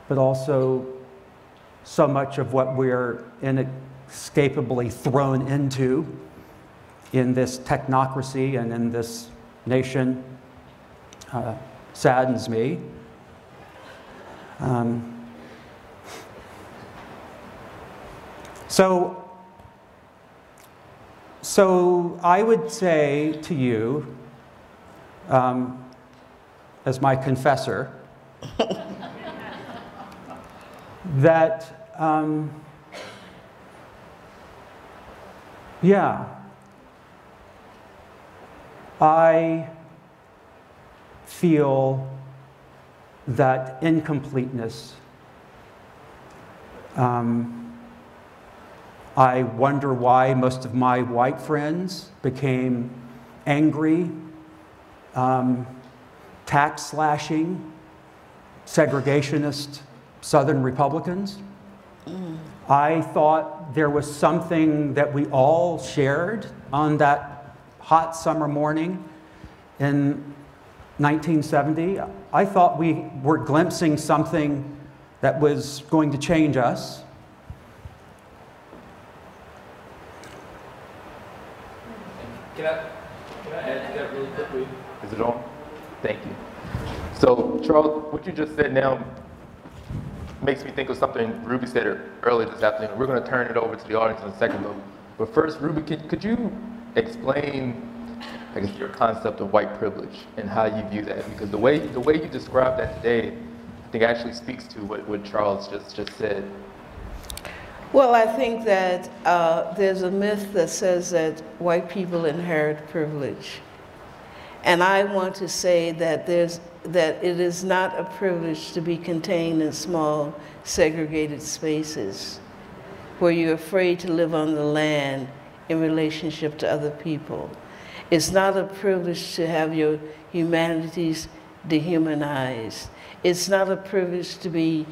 but also so much of what we're inescapably thrown into in this technocracy and in this nation saddens me. So I would say to you, as my confessor, that, yeah, I feel that incompleteness. I wonder why most of my white friends became angry, tax slashing, segregationist Southern Republicans. I thought there was something that we all shared on that hot summer morning in 1970. I thought we were glimpsing something that was going to change us. Can I add to that really quickly? Is it on? Thank you. So, Charles, what you just said now makes me think of something Ruby said earlier this afternoon. We're going to turn it over to the audience in a second, but first, Ruby, could you explain, I guess, your concept of white privilege and how you view that? Because the way you describe that today, I think actually speaks to what Charles just said. Well, I think that there's a myth that says that white people inherit privilege. And I want to say that there's that it is not a privilege to be contained in small, segregated spaces where you're afraid to live on the land in relationship to other people. It's not a privilege to have your humanities dehumanized. It's not a privilege to be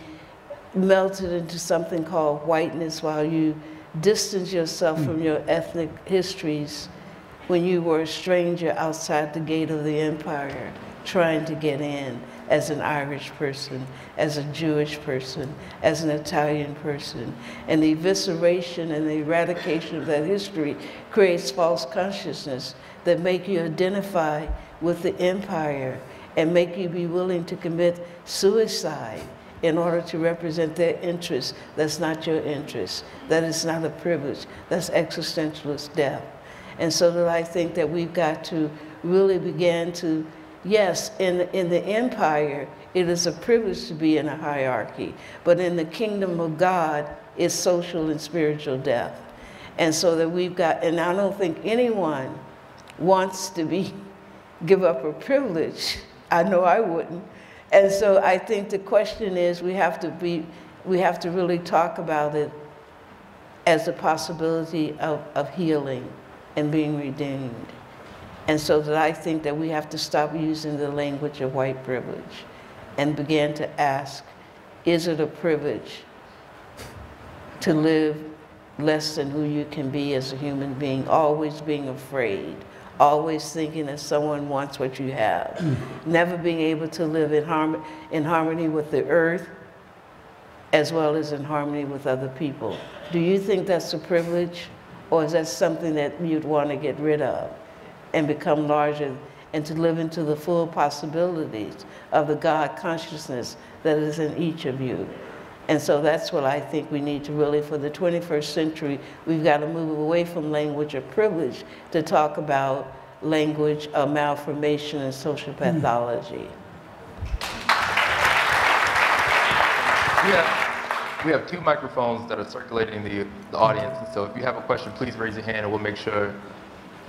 melted into something called whiteness while you distance yourself from your ethnic histories when you were a stranger outside the gate of the empire trying to get in as an Irish person, as a Jewish person, as an Italian person. And the evisceration and the eradication of that history creates false consciousness that make you identify with the empire and make you be willing to commit suicide in order to represent their interests. That's not your interest. That is not a privilege. That's existentialist death. And so that I think that we've got to really begin to, yes, in the empire, it is a privilege to be in a hierarchy, but in the kingdom of God, it's social and spiritual death. And so that we've got, and I don't think anyone wants to give up a privilege. I know I wouldn't. And so I think the question is we have to really talk about it as a possibility of healing and being redeemed. And so that I think that we have to stop using the language of white privilege and begin to ask, is it a privilege to live less than who you can be as a human being, always being afraid, always thinking that someone wants what you have, never being able to live in harmony with the earth as well as in harmony with other people? Do you think that's a privilege, or is that something that you'd want to get rid of and become larger and to live into the full possibilities of the God consciousness that is in each of you? And so that's what I think we need to really, for the 21st century, we've got to move away from language of privilege to talk about language of malformation and social pathology. We have 2 microphones that are circulating the audience, and so if you have a question, please raise your hand and we'll make sure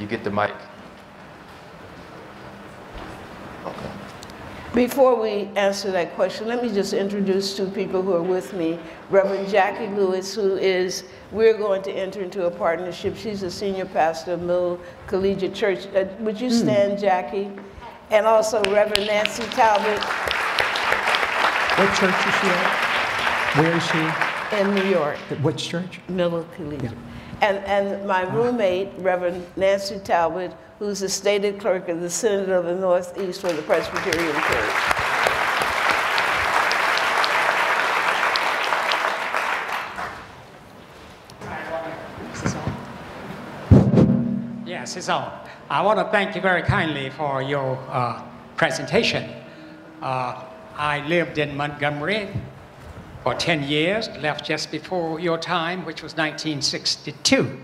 you get the mic. Okay. Before we answer that question, let me just introduce 2 people who are with me. Reverend Jackie Lewis, we're going to enter into a partnership. She's a senior pastor of Middle Collegiate Church. Would you stand, Jackie? And also Reverend Nancy Talbot. What church is she at? Where is she? In New York. Which church? Middle Collegiate. Yeah. And my roommate, Reverend Nancy Talbot, who's the stated clerk of the Synod of the Northeast for the Presbyterian Church. Yes, it's on. I want to thank you very kindly for your presentation. I lived in Montgomery for 10 years, left just before your time, which was 1962.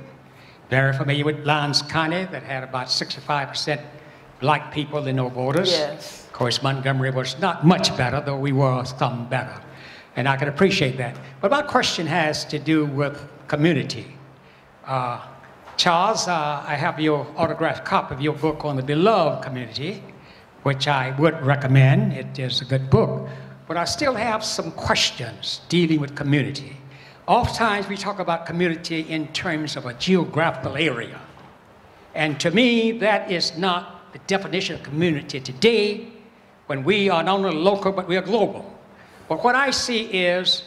Very familiar with Lance County that had about 65% black people and no voters. Yes. Of course, Montgomery was not much better, though we were some better. And I can appreciate that. But my question has to do with community. Charles, I have your autographed copy of your book on the beloved community, which I would recommend. It is a good book. But I still have some questions dealing with community. Oftentimes we talk about community in terms of a geographical area. And to me, that is not the definition of community today, when we are not only local, but we are global. But what I see is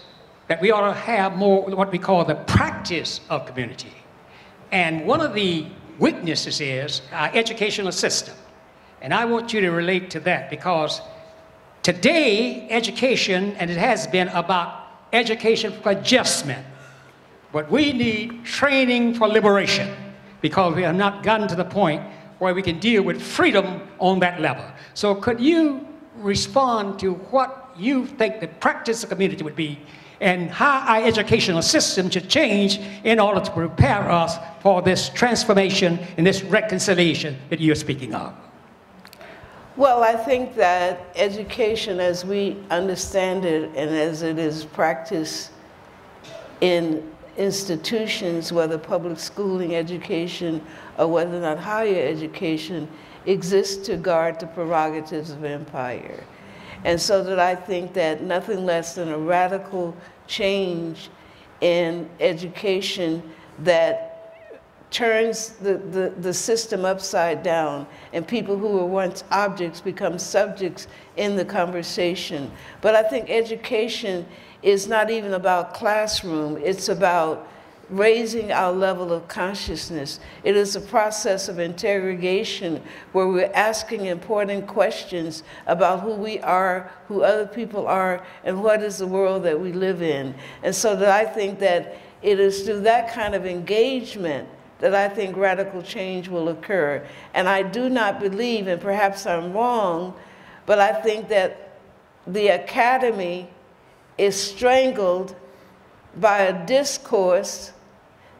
that we ought to have more what we call the practice of community. And one of the weaknesses is our educational system. And I want you to relate to that, because today, education, and it has been about education for adjustment, but we need training for liberation, because we have not gotten to the point where we can deal with freedom on that level. So could you respond to what you think the practice of community would be, and how our educational system should change in order to prepare us for this transformation and this reconciliation that you're speaking of? Well, I think that education as we understand it and as it is practiced in institutions, whether public schooling education or whether or not higher education, exists to guard the prerogatives of empire. And so that I think that nothing less than a radical change in education that turns the system upside down, and people who were once objects become subjects in the conversation. But I think education is not even about classroom, it's about raising our level of consciousness. It is a process of interrogation where we're asking important questions about who we are, who other people are, and what is the world that we live in. And so that I think that it is through that kind of engagement that I think radical change will occur. And I do not believe, and perhaps I'm wrong, but I think that the academy is strangled by a discourse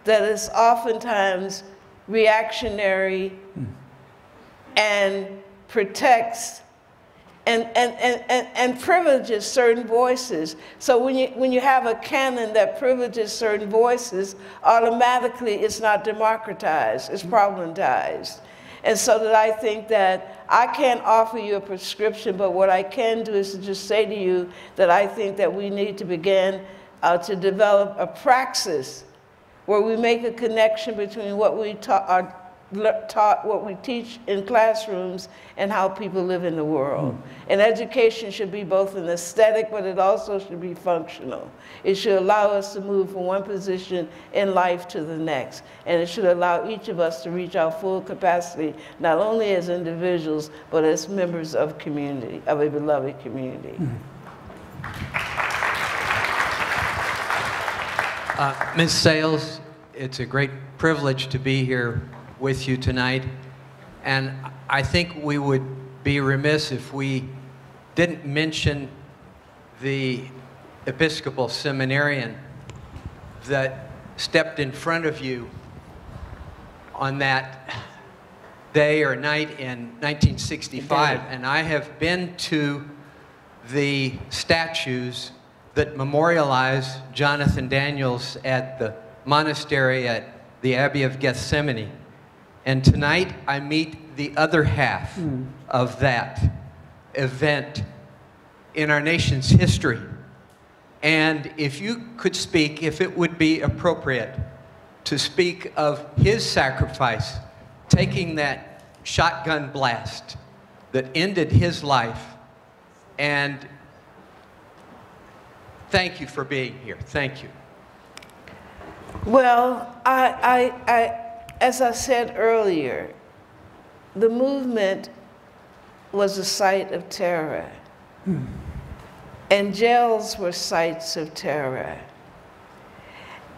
that is oftentimes reactionary and protects and privileges certain voices. So when you have a canon that privileges certain voices, automatically it's not democratized, it's problematized. And so that I think that I can't offer you a prescription, but what I can do is to just say to you that I think that we need to begin to develop a praxis where we make a connection between what we taught, what we teach in classrooms and how people live in the world. And education should be both an aesthetic, but it also should be functional. It should allow us to move from one position in life to the next. And it should allow each of us to reach our full capacity, not only as individuals, but as members of community, of a beloved community. Ms. Sales, it's a great privilege to be here with you tonight, and I think we would be remiss if we didn't mention the Episcopal seminarian that stepped in front of you on that day or night in 1965. And I have been to the statues that memorialize Jonathan Daniels at the monastery at the Abbey of Gethsemane. And tonight I meet the other half of that event in our nation's history. And if you could speak, if it would be appropriate, to speak of his sacrifice, taking that shotgun blast that ended his life. And thank you for being here. Thank you. Well, as I said earlier, the movement was a site of terror. And jails were sites of terror.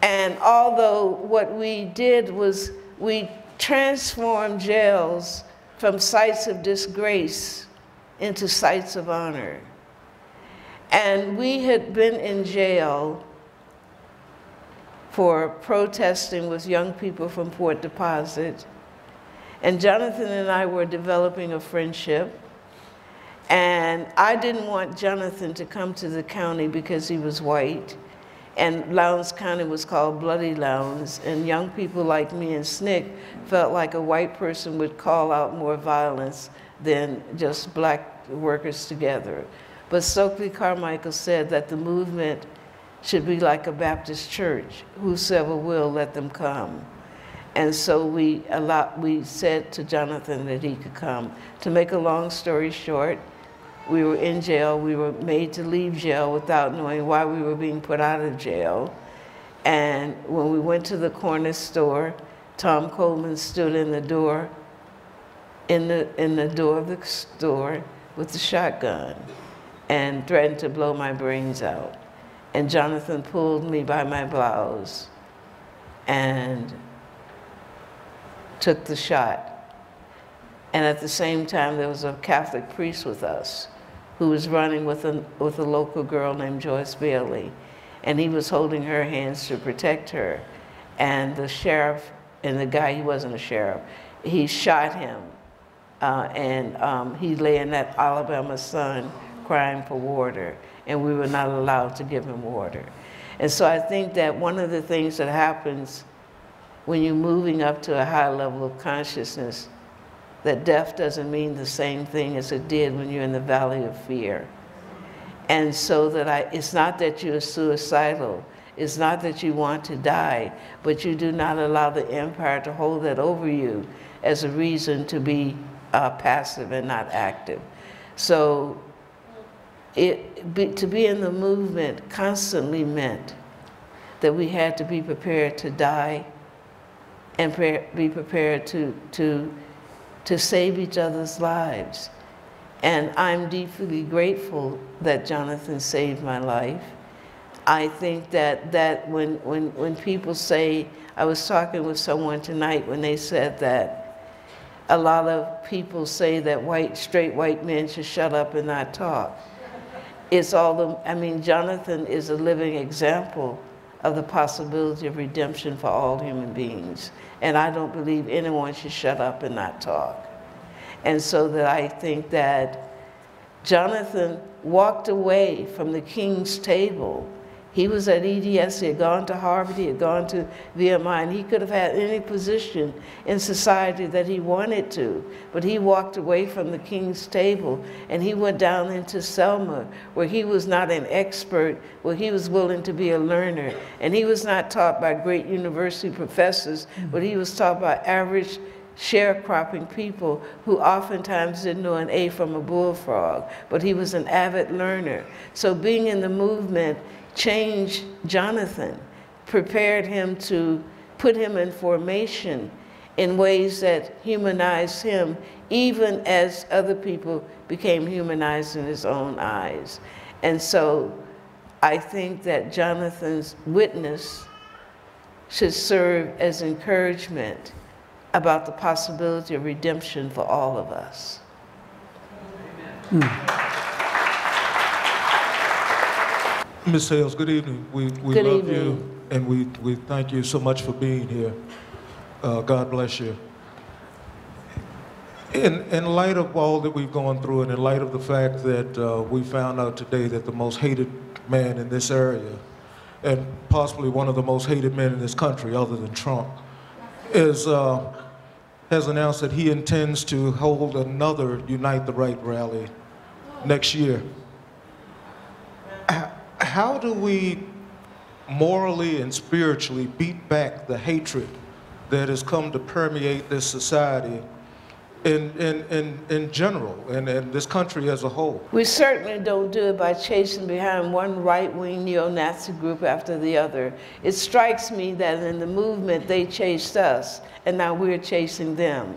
And although what we did was we transformed jails from sites of disgrace into sites of honor. And we had been in jail for protesting with young people from Port Deposit. And Jonathan and I were developing a friendship. And I didn't want Jonathan to come to the county because he was white. And Lowndes County was called Bloody Lowndes. And young people like me and SNCC felt like a white person would call out more violence than just black workers together. But Stokely Carmichael said that the movement should be like a Baptist church. Whosoever will, let them come. And so we said to Jonathan that he could come. To make a long story short, we were in jail. We were made to leave jail without knowing why we were being put out of jail. And when we went to the corner store, Tom Coleman stood in the door, in the door of the store with the shotgun and threatened to blow my brains out. And Jonathan pulled me by my blouse and took the shot. And at the same time, there was a Catholic priest with us who was running with a local girl named Joyce Bailey. And he was holding her hands to protect her. And the sheriff, and the guy, he wasn't a sheriff, he shot him. He lay in that Alabama sun crying for water. And we were not allowed to give him water. And so I think that one of the things that happens when you're moving up to a high level of consciousness, that death doesn't mean the same thing as it did when you're in the valley of fear. And so that it's not that you're suicidal, it's not that you want to die, but you do not allow the empire to hold that over you as a reason to be passive and not active. So to be in the movement constantly meant that we had to be prepared to die and be prepared to save each other's lives. And I'm deeply grateful that Jonathan saved my life. I think that when people say, I was talking with someone tonight when they said that a lot of people say that straight white men should shut up and not talk. I mean, Jonathan is a living example of the possibility of redemption for all human beings. And I don't believe anyone should shut up and not talk. And so that I think that Jonathan walked away from the king's table. He was at EDS, he had gone to Harvard, he had gone to VMI, and he could have had any position in society that he wanted to. But he walked away from the king's table and he went down into Selma, where he was not an expert, where he was willing to be a learner. And he was not taught by great university professors, but he was taught by average sharecropping people who oftentimes didn't know an A from a bullfrog, but he was an avid learner. So being in the movement changed Jonathan, prepared him to put him in formation in ways that humanized him, even as other people became humanized in his own eyes. And so I think that Jonathan's witness should serve as encouragement about the possibility of redemption for all of us. Ms. Sales, good evening. We Good love evening. you, and we thank you so much for being here. God bless you. In light of all that we've gone through, and in light of the fact that we found out today that the most hated man in this area, and possibly one of the most hated men in this country, other than Trump, has announced that he intends to hold another Unite the Right rally next year. How do we morally and spiritually beat back the hatred that has come to permeate this society in general and this country as a whole? We certainly don't do it by chasing behind one right-wing neo-Nazi group after the other. It strikes me that in the movement they chased us, and now we're chasing them.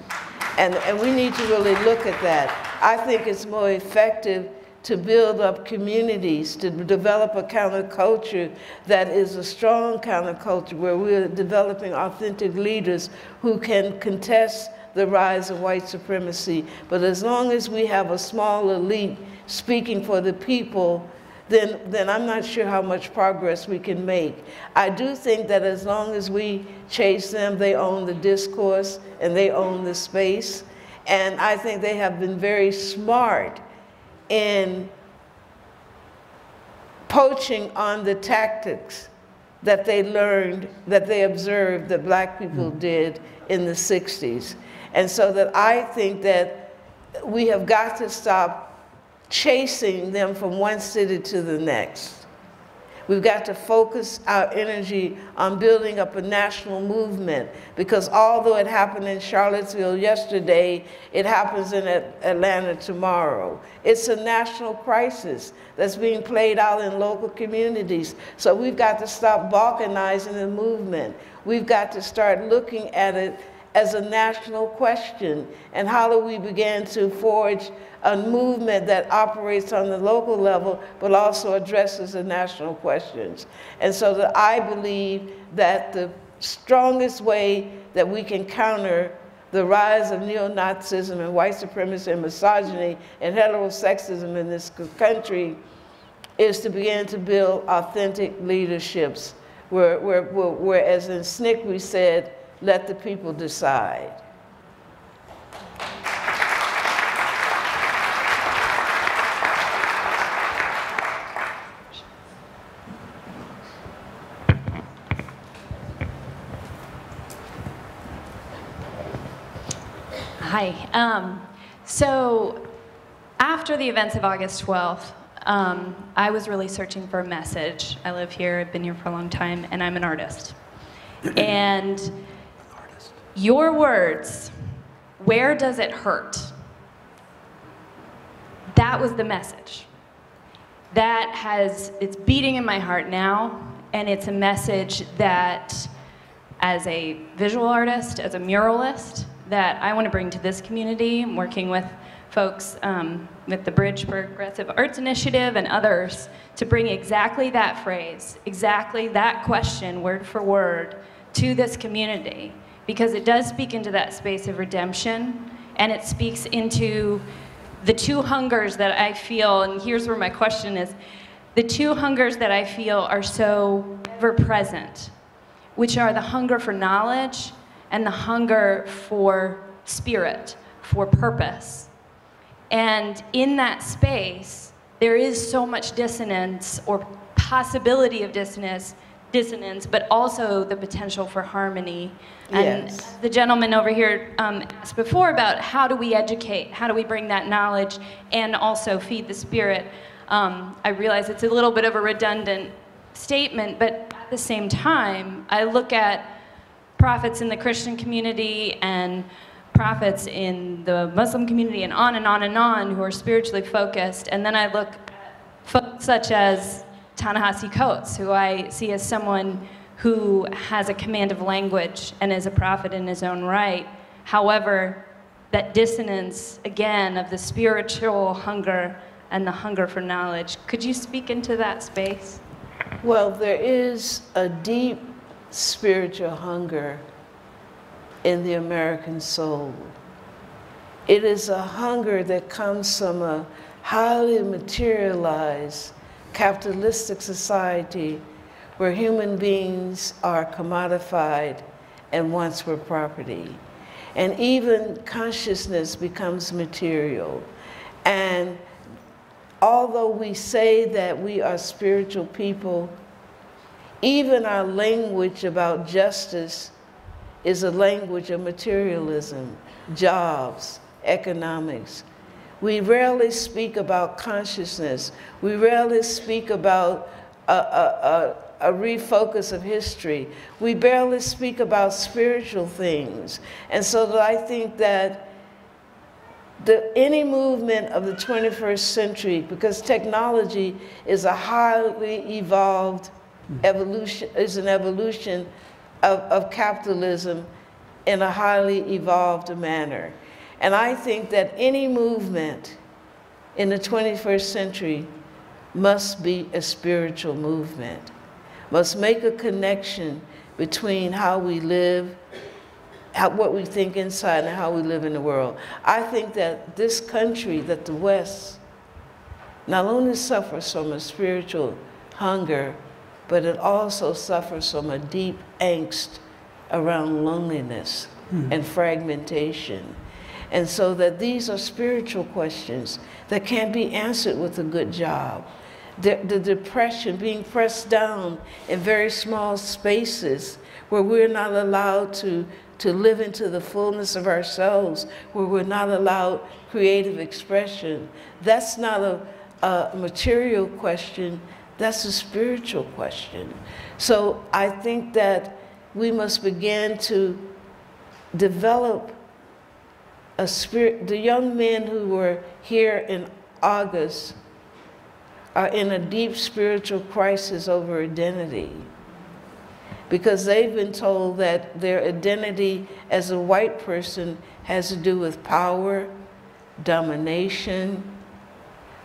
And we need to really look at that. I think it's more effective to build up communities, to develop a counterculture that is a strong counterculture where we're developing authentic leaders who can contest the rise of white supremacy. But as long as we have a small elite speaking for the people, then I'm not sure how much progress we can make. I do think that as long as we chase them, they own the discourse and they own the space. And I think they have been very smart in poaching on the tactics that they learned, that they observed that black people did in the 60s. And so that I think that we have got to stop chasing them from one city to the next. We've got to focus our energy on building up a national movement, because although it happened in Charlottesville yesterday, it happens in Atlanta tomorrow. It's a national crisis that's being played out in local communities. So we've got to stop balkanizing the movement. We've got to start looking at it as a national question, and how do we begin to forge a movement that operates on the local level but also addresses the national questions. And so that I believe that the strongest way that we can counter the rise of neo-Nazism and white supremacy and misogyny and heterosexism in this country is to begin to build authentic leaderships where as in SNCC we said, let the people decide. Hi. So after the events of August 12th, I was really searching for a message. I live here, I've been here for a long time, and I'm an artist. And your words, where does it hurt? That was the message. It's beating in my heart now, and it's a message that, as a visual artist, as a muralist, that I want to bring to this community. I'm working with folks with the Bridge Progressive Arts Initiative and others to bring exactly that phrase, exactly that question, word for word, to this community, because it does speak into that space of redemption, and it speaks into the two hungers that I feel, and here's where my question is, the two hungers that I feel are so ever present, which are the hunger for knowledge and the hunger for spirit, for purpose. And in that space, there is so much dissonance or possibility of dissonance, but also the potential for harmony. And Yes. the gentleman over here asked before about how do we educate, how do we bring that knowledge and also feed the spirit. I realize it's a little bit of a redundant statement, but at the same time, I look at prophets in the Christian community and prophets in the Muslim community and on and on and on who are spiritually focused, and then I look at folks such as Ta-Nehisi Coates, who I see as someone who has a command of language and is a prophet in his own right. However, that dissonance, again, of the spiritual hunger and the hunger for knowledge. Could you speak into that space? Well, there is a deep spiritual hunger in the American soul. It is a hunger that comes from a highly materialized capitalistic society where human beings are commodified and once were property. And even consciousness becomes material. And although we say that we are spiritual people, even our language about justice is a language of materialism, jobs, economics. We rarely speak about consciousness. We rarely speak about a refocus of history. We barely speak about spiritual things. And so that I think that any movement of the 21st century, because technology is a highly evolved evolution, is an evolution of capitalism in a highly evolved manner. And I think that any movement in the 21st century must be a spiritual movement, must make a connection between how we live, what we think inside, and how we live in the world. I think that this country, that the West, not only suffers from a spiritual hunger, but it also suffers from a deep angst around loneliness and fragmentation. And so that these are spiritual questions that can't be answered with a good job. The depression, being pressed down in very small spaces where we're not allowed to live into the fullness of ourselves, where we're not allowed creative expression. That's not a material question, that's a spiritual question. So I think that we must begin to develop a spirit. The young men who were here in August are in a deep spiritual crisis over identity, because they've been told that their identity as a white person has to do with power, domination,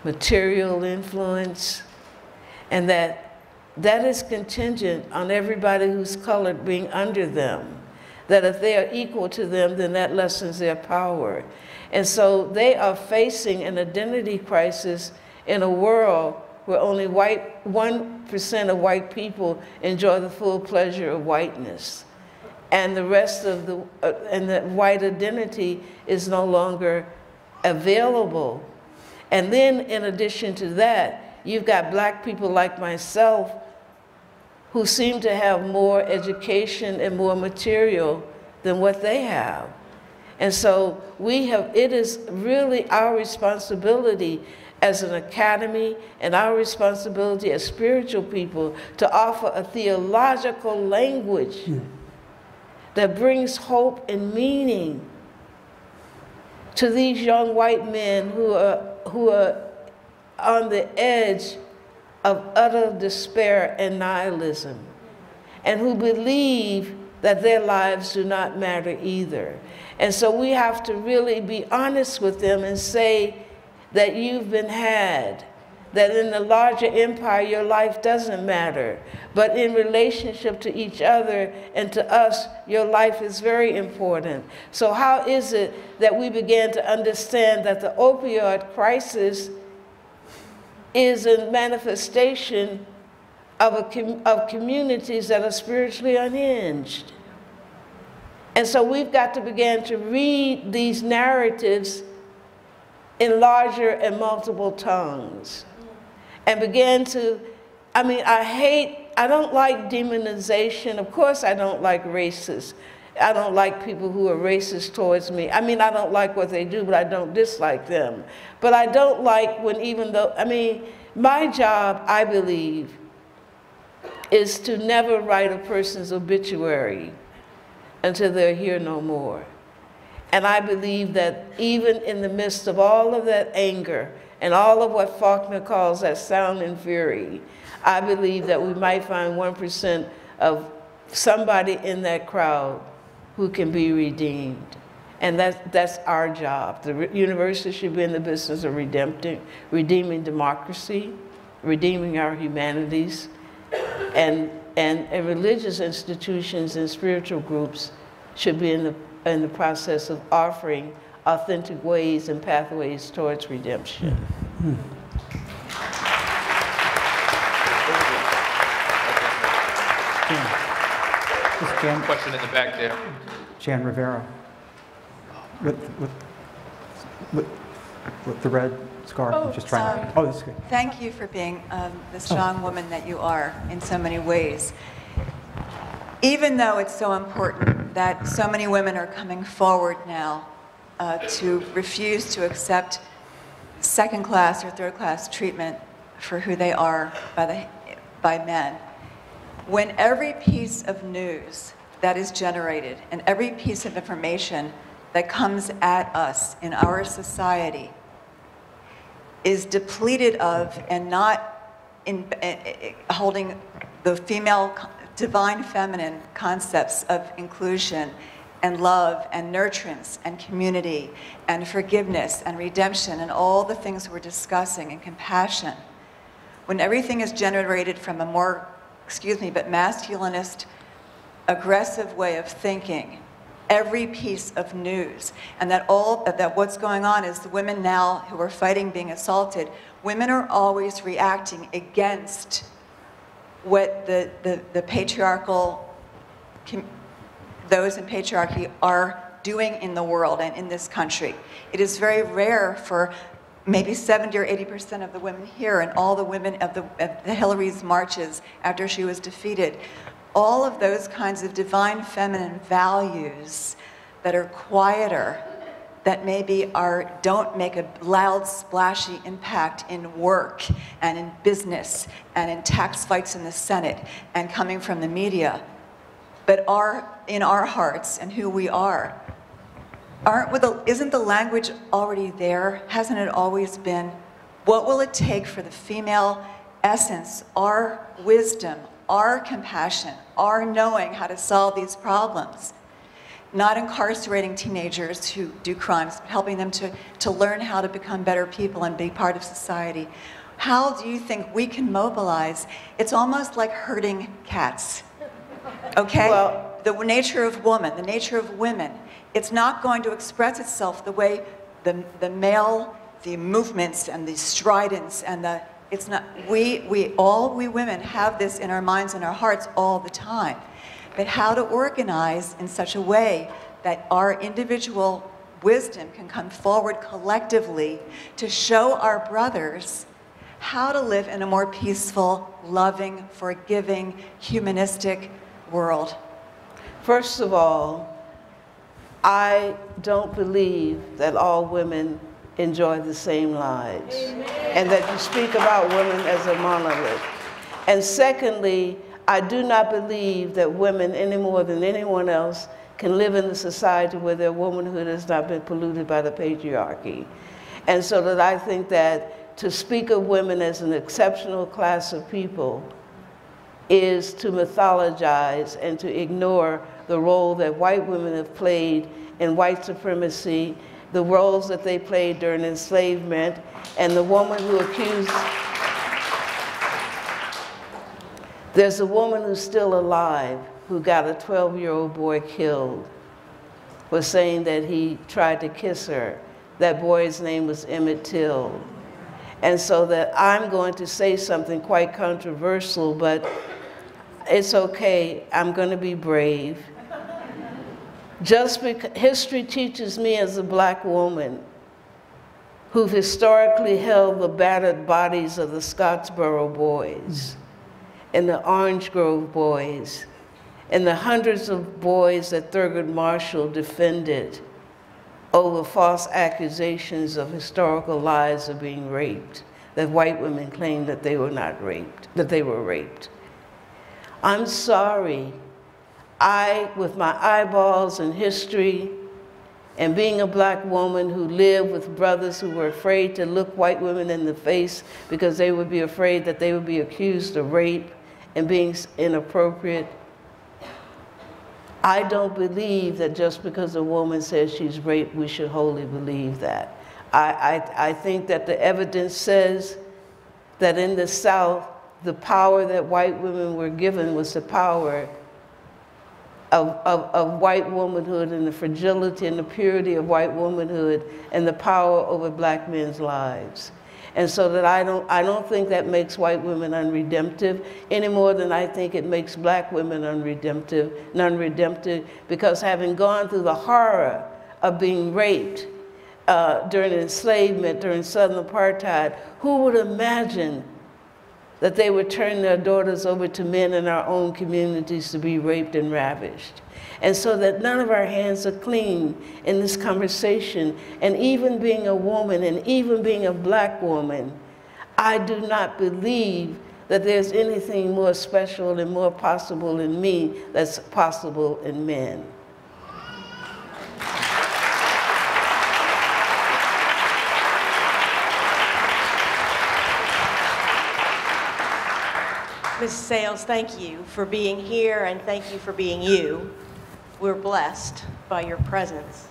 material influence, and that is contingent on everybody who's colored being under them. That if they are equal to them, then that lessens their power. And so they are facing an identity crisis in a world where only 1% of white people enjoy the full pleasure of whiteness. And the rest of and the white identity is no longer available. And then in addition to that, you've got black people like myself who seem to have more education and more material than what they have. And so it is really our responsibility as an academy, and our responsibility as spiritual people to offer a theological language that brings hope and meaning to these young white men who are on the edge of utter despair and nihilism, and who believe that their lives do not matter either. And so we have to really be honest with them and say that you've been had, that in the larger empire your life doesn't matter, but in relationship to each other and to us, your life is very important. So how is it that we began to understand that the opioid crisis is a manifestation of communities that are spiritually unhinged? And so we've got to begin to read these narratives in larger and multiple tongues and begin to, I don't like demonization. Of course I don't like racists. I don't like people who are racist towards me. I don't like what they do, but I don't dislike them. But I don't like when my job, I believe, is to never write a person's obituary until they're here no more. And I believe that even in the midst of all of that anger and all of what Faulkner calls that sound and fury, I believe that we might find 1% of somebody in that crowd who can be redeemed. And that's our job. The university should be in the business of redeeming democracy, redeeming our humanities, and religious institutions and spiritual groups should be in the process of offering authentic ways and pathways towards redemption. Question in the back there. Jan Rivera, with the red scarf. Oh, just trying sorry. Oh, that's good. Thank you for being the strong woman that you are in so many ways. Even though it's so important that so many women are coming forward now to refuse to accept second-class or third-class treatment for who they are by men, when every piece of news that is generated and every piece of information that comes at us in our society is depleted of and not holding the female, divine feminine concepts of inclusion and love and nurturance and community and forgiveness and redemption and all the things we're discussing and compassion, when everything is generated from a more, but masculinist, aggressive way of thinking, every piece of news, and that what's going on is the women now who are fighting being assaulted, women are always reacting against what the patriarchal, those in patriarchy are doing in the world and in this country. It is very rare for maybe 70 or 80% of the women here and all the women of the Hillary's marches after she was defeated, all of those kinds of divine feminine values that are quieter, that maybe don't make a loud, splashy impact in work and in business and in tax fights in the Senate and coming from the media, but are in our hearts and who we are. Isn't the language already there? Hasn't it always been? What will it take for the female essence, our wisdom, our compassion, our knowing how to solve these problems? Not incarcerating teenagers who do crimes, but helping them to learn how to become better people and be part of society. How do you think we can mobilize? It's almost like herding cats, okay? Well, the nature of woman, the nature of women, it's not going to express itself the way the male, the movements and the stridence and it's not, we women have this in our minds and our hearts all the time. But how to organize in such a way that our individual wisdom can come forward collectively to show our brothers how to live in a more peaceful, loving, forgiving, humanistic world. First of all, I don't believe that all women enjoy the same lives. And that you speak about women as a monolith. And secondly, I do not believe that women, any more than anyone else, can live in a society where their womanhood has not been polluted by the patriarchy. And so that I think that to speak of women as an exceptional class of people is to mythologize and to ignore the role that white women have played in white supremacy, the roles that they played during enslavement, and the woman who accused. There's a woman who's still alive who got a 12-year-old boy killed for saying that he tried to kiss her. That boy's name was Emmett Till. And so that I'm going to say something quite controversial, but it's okay, I'm going to be brave. Just because history teaches me as a black woman who've historically held the battered bodies of the Scottsboro boys and the Orange Grove boys and the hundreds of boys that Thurgood Marshall defended over false accusations of historical lies of being raped, that white women claimed that they were not raped, that they were raped. I'm sorry, with my eyeballs in history and being a black woman who lived with brothers who were afraid to look white women in the face because they would be afraid that they would be accused of rape and being inappropriate, I don't believe that just because a woman says she's raped, we should wholly believe that. I think that the evidence says that in the South, the power that white women were given was the power of white womanhood and the fragility and the purity of white womanhood and the power over black men's lives. And so that I don't think that makes white women unredemptive any more than I think it makes black women non-redemptive, because having gone through the horror of being raped during enslavement, during Southern apartheid, who would imagine that they would turn their daughters over to men in our own communities to be raped and ravished? And so that none of our hands are clean in this conversation. And even being a woman, and even being a black woman, I do not believe that there's anything more special and more possible in me that's possible in men. Ms. Sales, thank you for being here, and thank you for being you. We're blessed by your presence.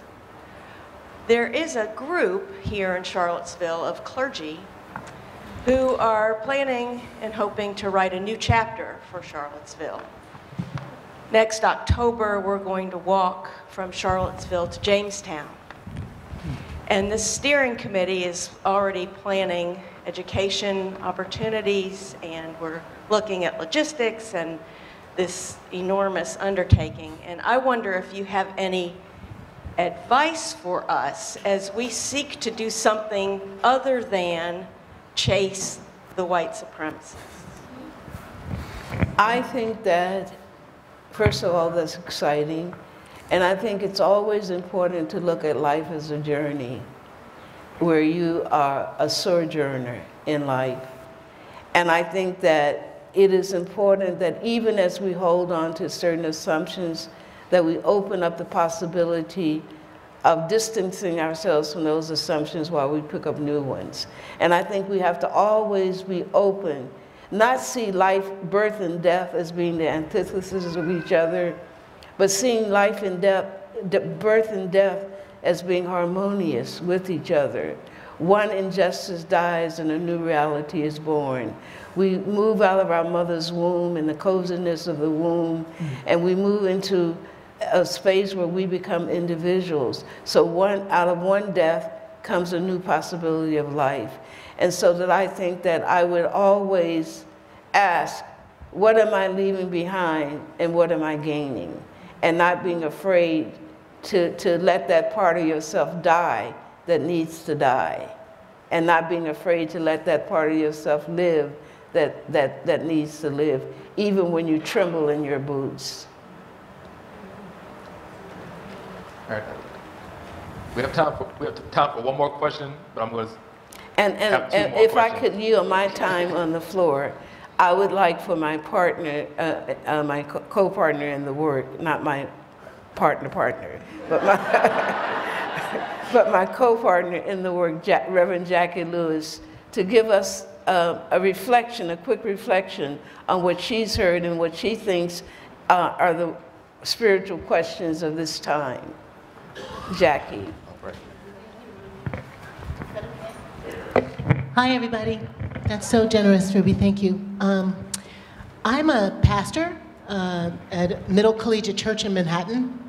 There is a group here in Charlottesville of clergy who are planning and hoping to write a new chapter for Charlottesville. Next October, we're going to walk from Charlottesville to Jamestown. And this steering committee is already planning education opportunities, and we're looking at logistics and this enormous undertaking. And I wonder if you have any advice for us as we seek to do something other than chase the white supremacists. I think that, first of all, that's exciting. And I think it's always important to look at life as a journey where you are a sojourner in life. And I think that it is important that even as we hold on to certain assumptions, that we open up the possibility of distancing ourselves from those assumptions while we pick up new ones. And I think we have to always be open, not see life, birth and death as being the antithesis of each other, but seeing life and death, birth and death as being harmonious with each other. One injustice dies and a new reality is born. We move out of our mother's womb and the coziness of the womb, and we move into a space where we become individuals. So out of one death comes a new possibility of life. And so that I think that I would always ask, what am I leaving behind and what am I gaining? And not being afraid to let that part of yourself die that needs to die, and not being afraid to let that part of yourself live that needs to live, even when you tremble in your boots. All right. We have time for one more question, but I'm going to And have two more if I questions. could yield my time on the floor, I would like for my partner, my co-partner in the work, not my partner, but my, but my co-partner in the work, Reverend Jackie Lewis, to give us a reflection, a quick reflection on what she's heard and what she thinks are the spiritual questions of this time. Jackie. Hi, everybody. That's so generous, Ruby. Thank you. I'm a pastor at Middle Collegiate Church in Manhattan,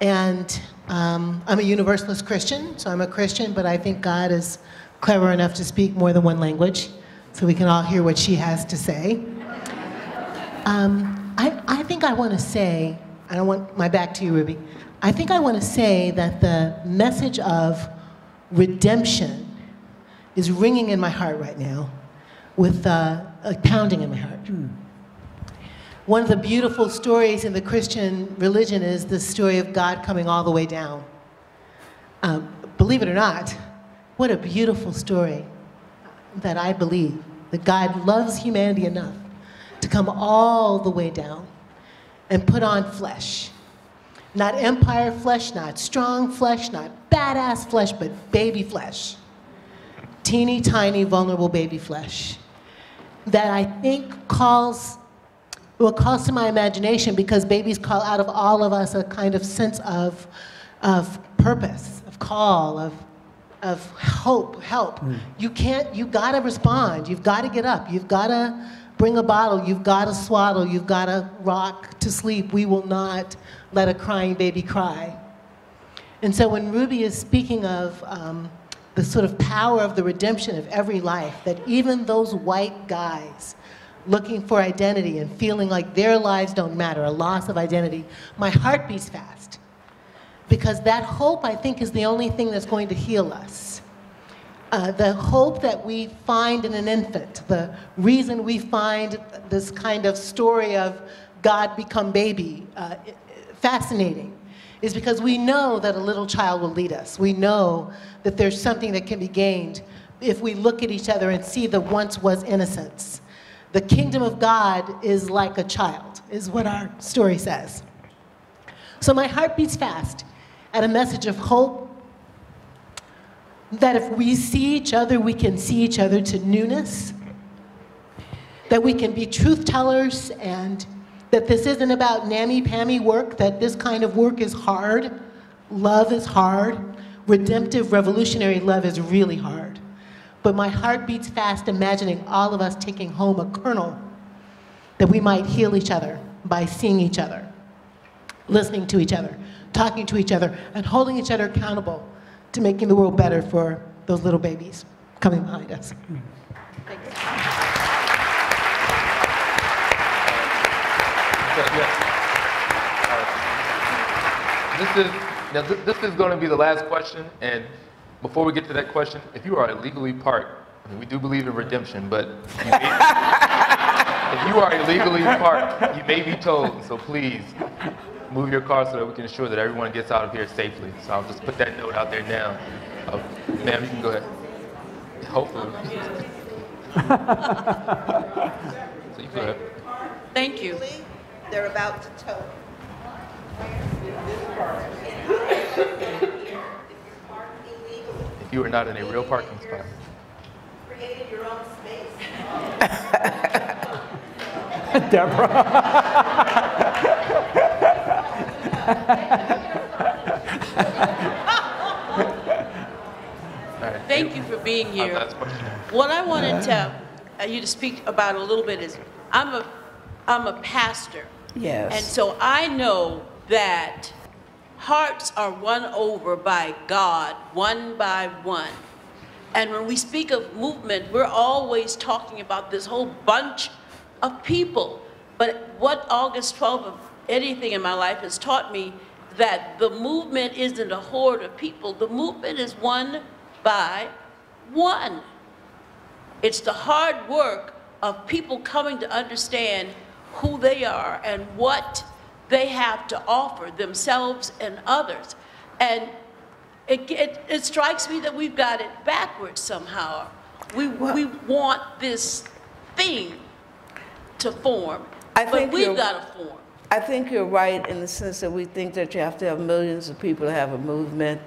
and I'm a Universalist Christian, so I'm a Christian, but I think God is clever enough to speak more than one language, so we can all hear what she has to say. I think I want to say, I don't want my back to you, Ruby. I think I want to say that the message of redemption is ringing in my heart right now with a pounding in my heart. One of the beautiful stories in the Christian religion is the story of God coming all the way down. Believe it or not, what a beautiful story that I believe that God loves humanity enough to come all the way down and put on flesh. Not empire flesh, not strong flesh, not badass flesh, but baby flesh. Teeny tiny, vulnerable baby flesh that I think calls to my imagination, because babies call out of all of us a kind of sense of purpose, of call, of hope, help. You gotta respond, you've gotta get up, you've gotta bring a bottle, you've gotta swaddle, you've gotta rock to sleep. We will not let a crying baby cry. And so when Ruby is speaking of the sort of power of the redemption of every life, that even those white guys looking for identity and feeling like their lives don't matter, a loss of identity, my heart beats fast. Because that hope, I think, is the only thing that's going to heal us. The hope that we find in an infant, the reason we find this kind of story of God become baby fascinating, is because we know that a little child will lead us. We know that there's something that can be gained if we look at each other and see the once was innocence. The kingdom of God is like a child, is what our story says. So my heart beats fast at a message of hope, that if we see each other, we can see each other to newness, that we can be truth tellers, and that this isn't about nammy-pammy work, that this kind of work is hard. Love is hard. Redemptive, revolutionary love is really hard. But my heart beats fast imagining all of us taking home a kernel that we might heal each other by seeing each other, listening to each other, talking to each other, and holding each other accountable to making the world better for those little babies coming behind us. Thanks. This is going to be the last question, and before we get to that question, if you are illegally parked, I mean, we do believe in redemption, but if you are illegally parked, you may be towed, so please move your car so that we can ensure that everyone gets out of here safely. So I'll just put that note out there now. Ma'am, you can go ahead. Hopefully. So you go ahead. Thank you. They're about to tow. If you are not in a real parking spot. Created your own space. Deborah. Thank you for being here. What I wanted you to speak about a little bit is, I'm a pastor. Yes. And so I know that hearts are won over by God, one by one. And when we speak of movement, we're always talking about this whole bunch of people. But what August 12th of anything in my life has taught me, that the movement isn't a horde of people. The movement is one by one. It's the hard work of people coming to understand who they are and what they have to offer themselves and others. And It strikes me that we've got it backwards somehow. We want this thing to form, but we've got to form. I think you're right in the sense that we think that you have to have millions of people to have a movement,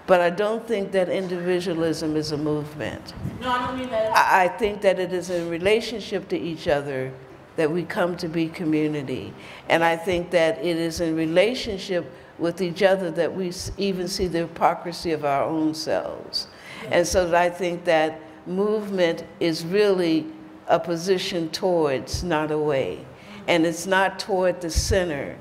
but I don't think that individualism is a movement. No, I don't mean that. I think that it is in relationship to each other that we come to be community. And I think that it is in relationship with each other that we even see the hypocrisy of our own selves. And so I think that movement is really a position towards, not away. And it's not toward the center,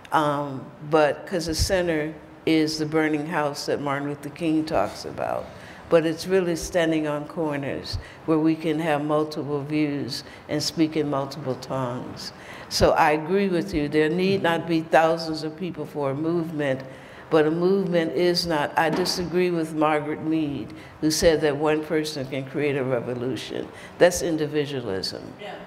but because the center is the burning house that Martin Luther King talks about. But it's really standing on corners where we can have multiple views and speak in multiple tongues. So I agree with you. There need not be thousands of people for a movement, but a movement is not. I disagree with Margaret Mead, who said that one person can create a revolution. That's individualism,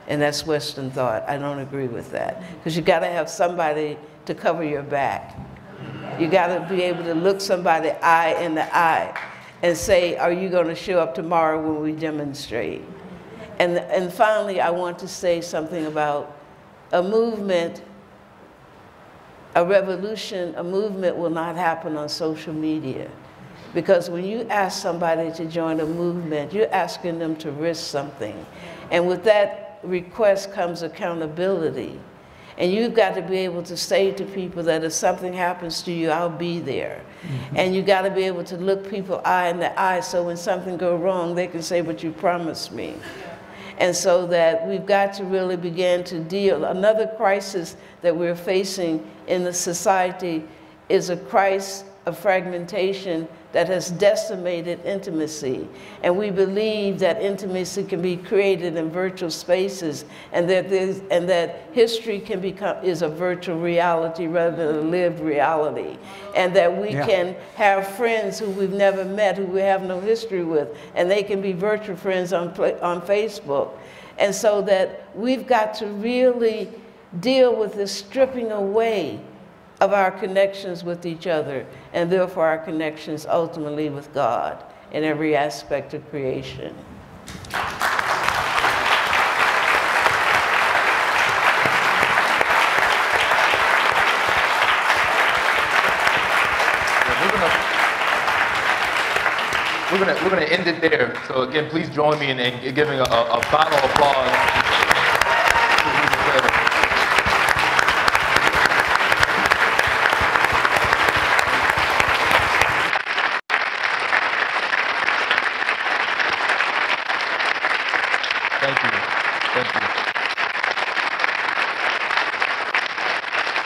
and that's Western thought. I don't agree with that, because you got to have somebody to cover your back. You got to be able to look somebody eye in the eye and say, are you going to show up tomorrow when we demonstrate? And finally, I want to say something about a movement. A revolution, a movement will not happen on social media. Because when you ask somebody to join a movement, you're asking them to risk something. And with that request comes accountability. And you've got to be able to say to people that if something happens to you, I'll be there. And you got to be able to look people eye in the eye so when something goes wrong, they can say, but you promised me. And so that we've got to really begin to deal. Another crisis that we're facing in the society is a crisis of fragmentation that has decimated intimacy. And we believe that intimacy can be created in virtual spaces, and that history can is a virtual reality rather than a lived reality. And that we can have friends who we've never met, who we have no history with, and they can be virtual friends on Facebook. And so that we've got to really deal with this stripping away of our connections with each other, and therefore our connections ultimately with God in every aspect of creation. We're gonna end it there. So again, please join me in giving a final applause. Thank you. Thank you.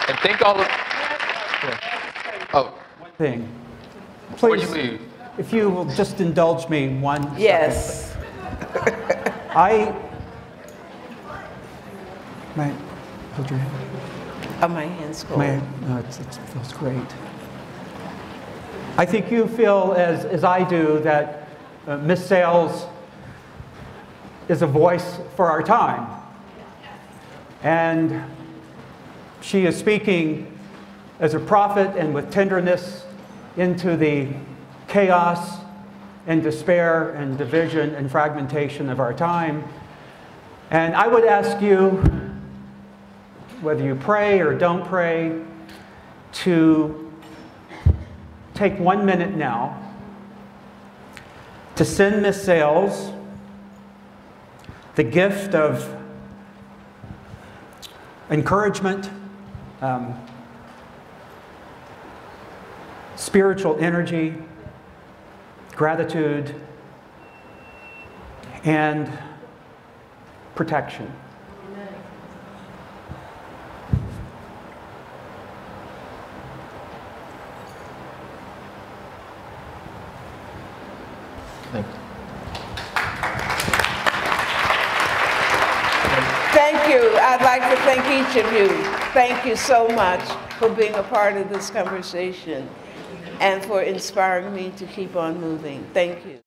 And thank all of. Oh. One thing. Before you Please, leave. if you will just indulge me 1 second. Yes. Hold your hand. Oh, my hand's cold. No, it feels great. I think you feel, as I do, that Ms. Sales is a voice for our time. And she is speaking as a prophet and with tenderness into the chaos and despair and division and fragmentation of our time. And I would ask you, whether you pray or don't pray, to take 1 minute now to send Ms. Sales the gift of encouragement, spiritual energy, gratitude, and protection. Thank you. Thank you. I'd like to thank each of you. Thank you so much for being a part of this conversation and for inspiring me to keep on moving. Thank you.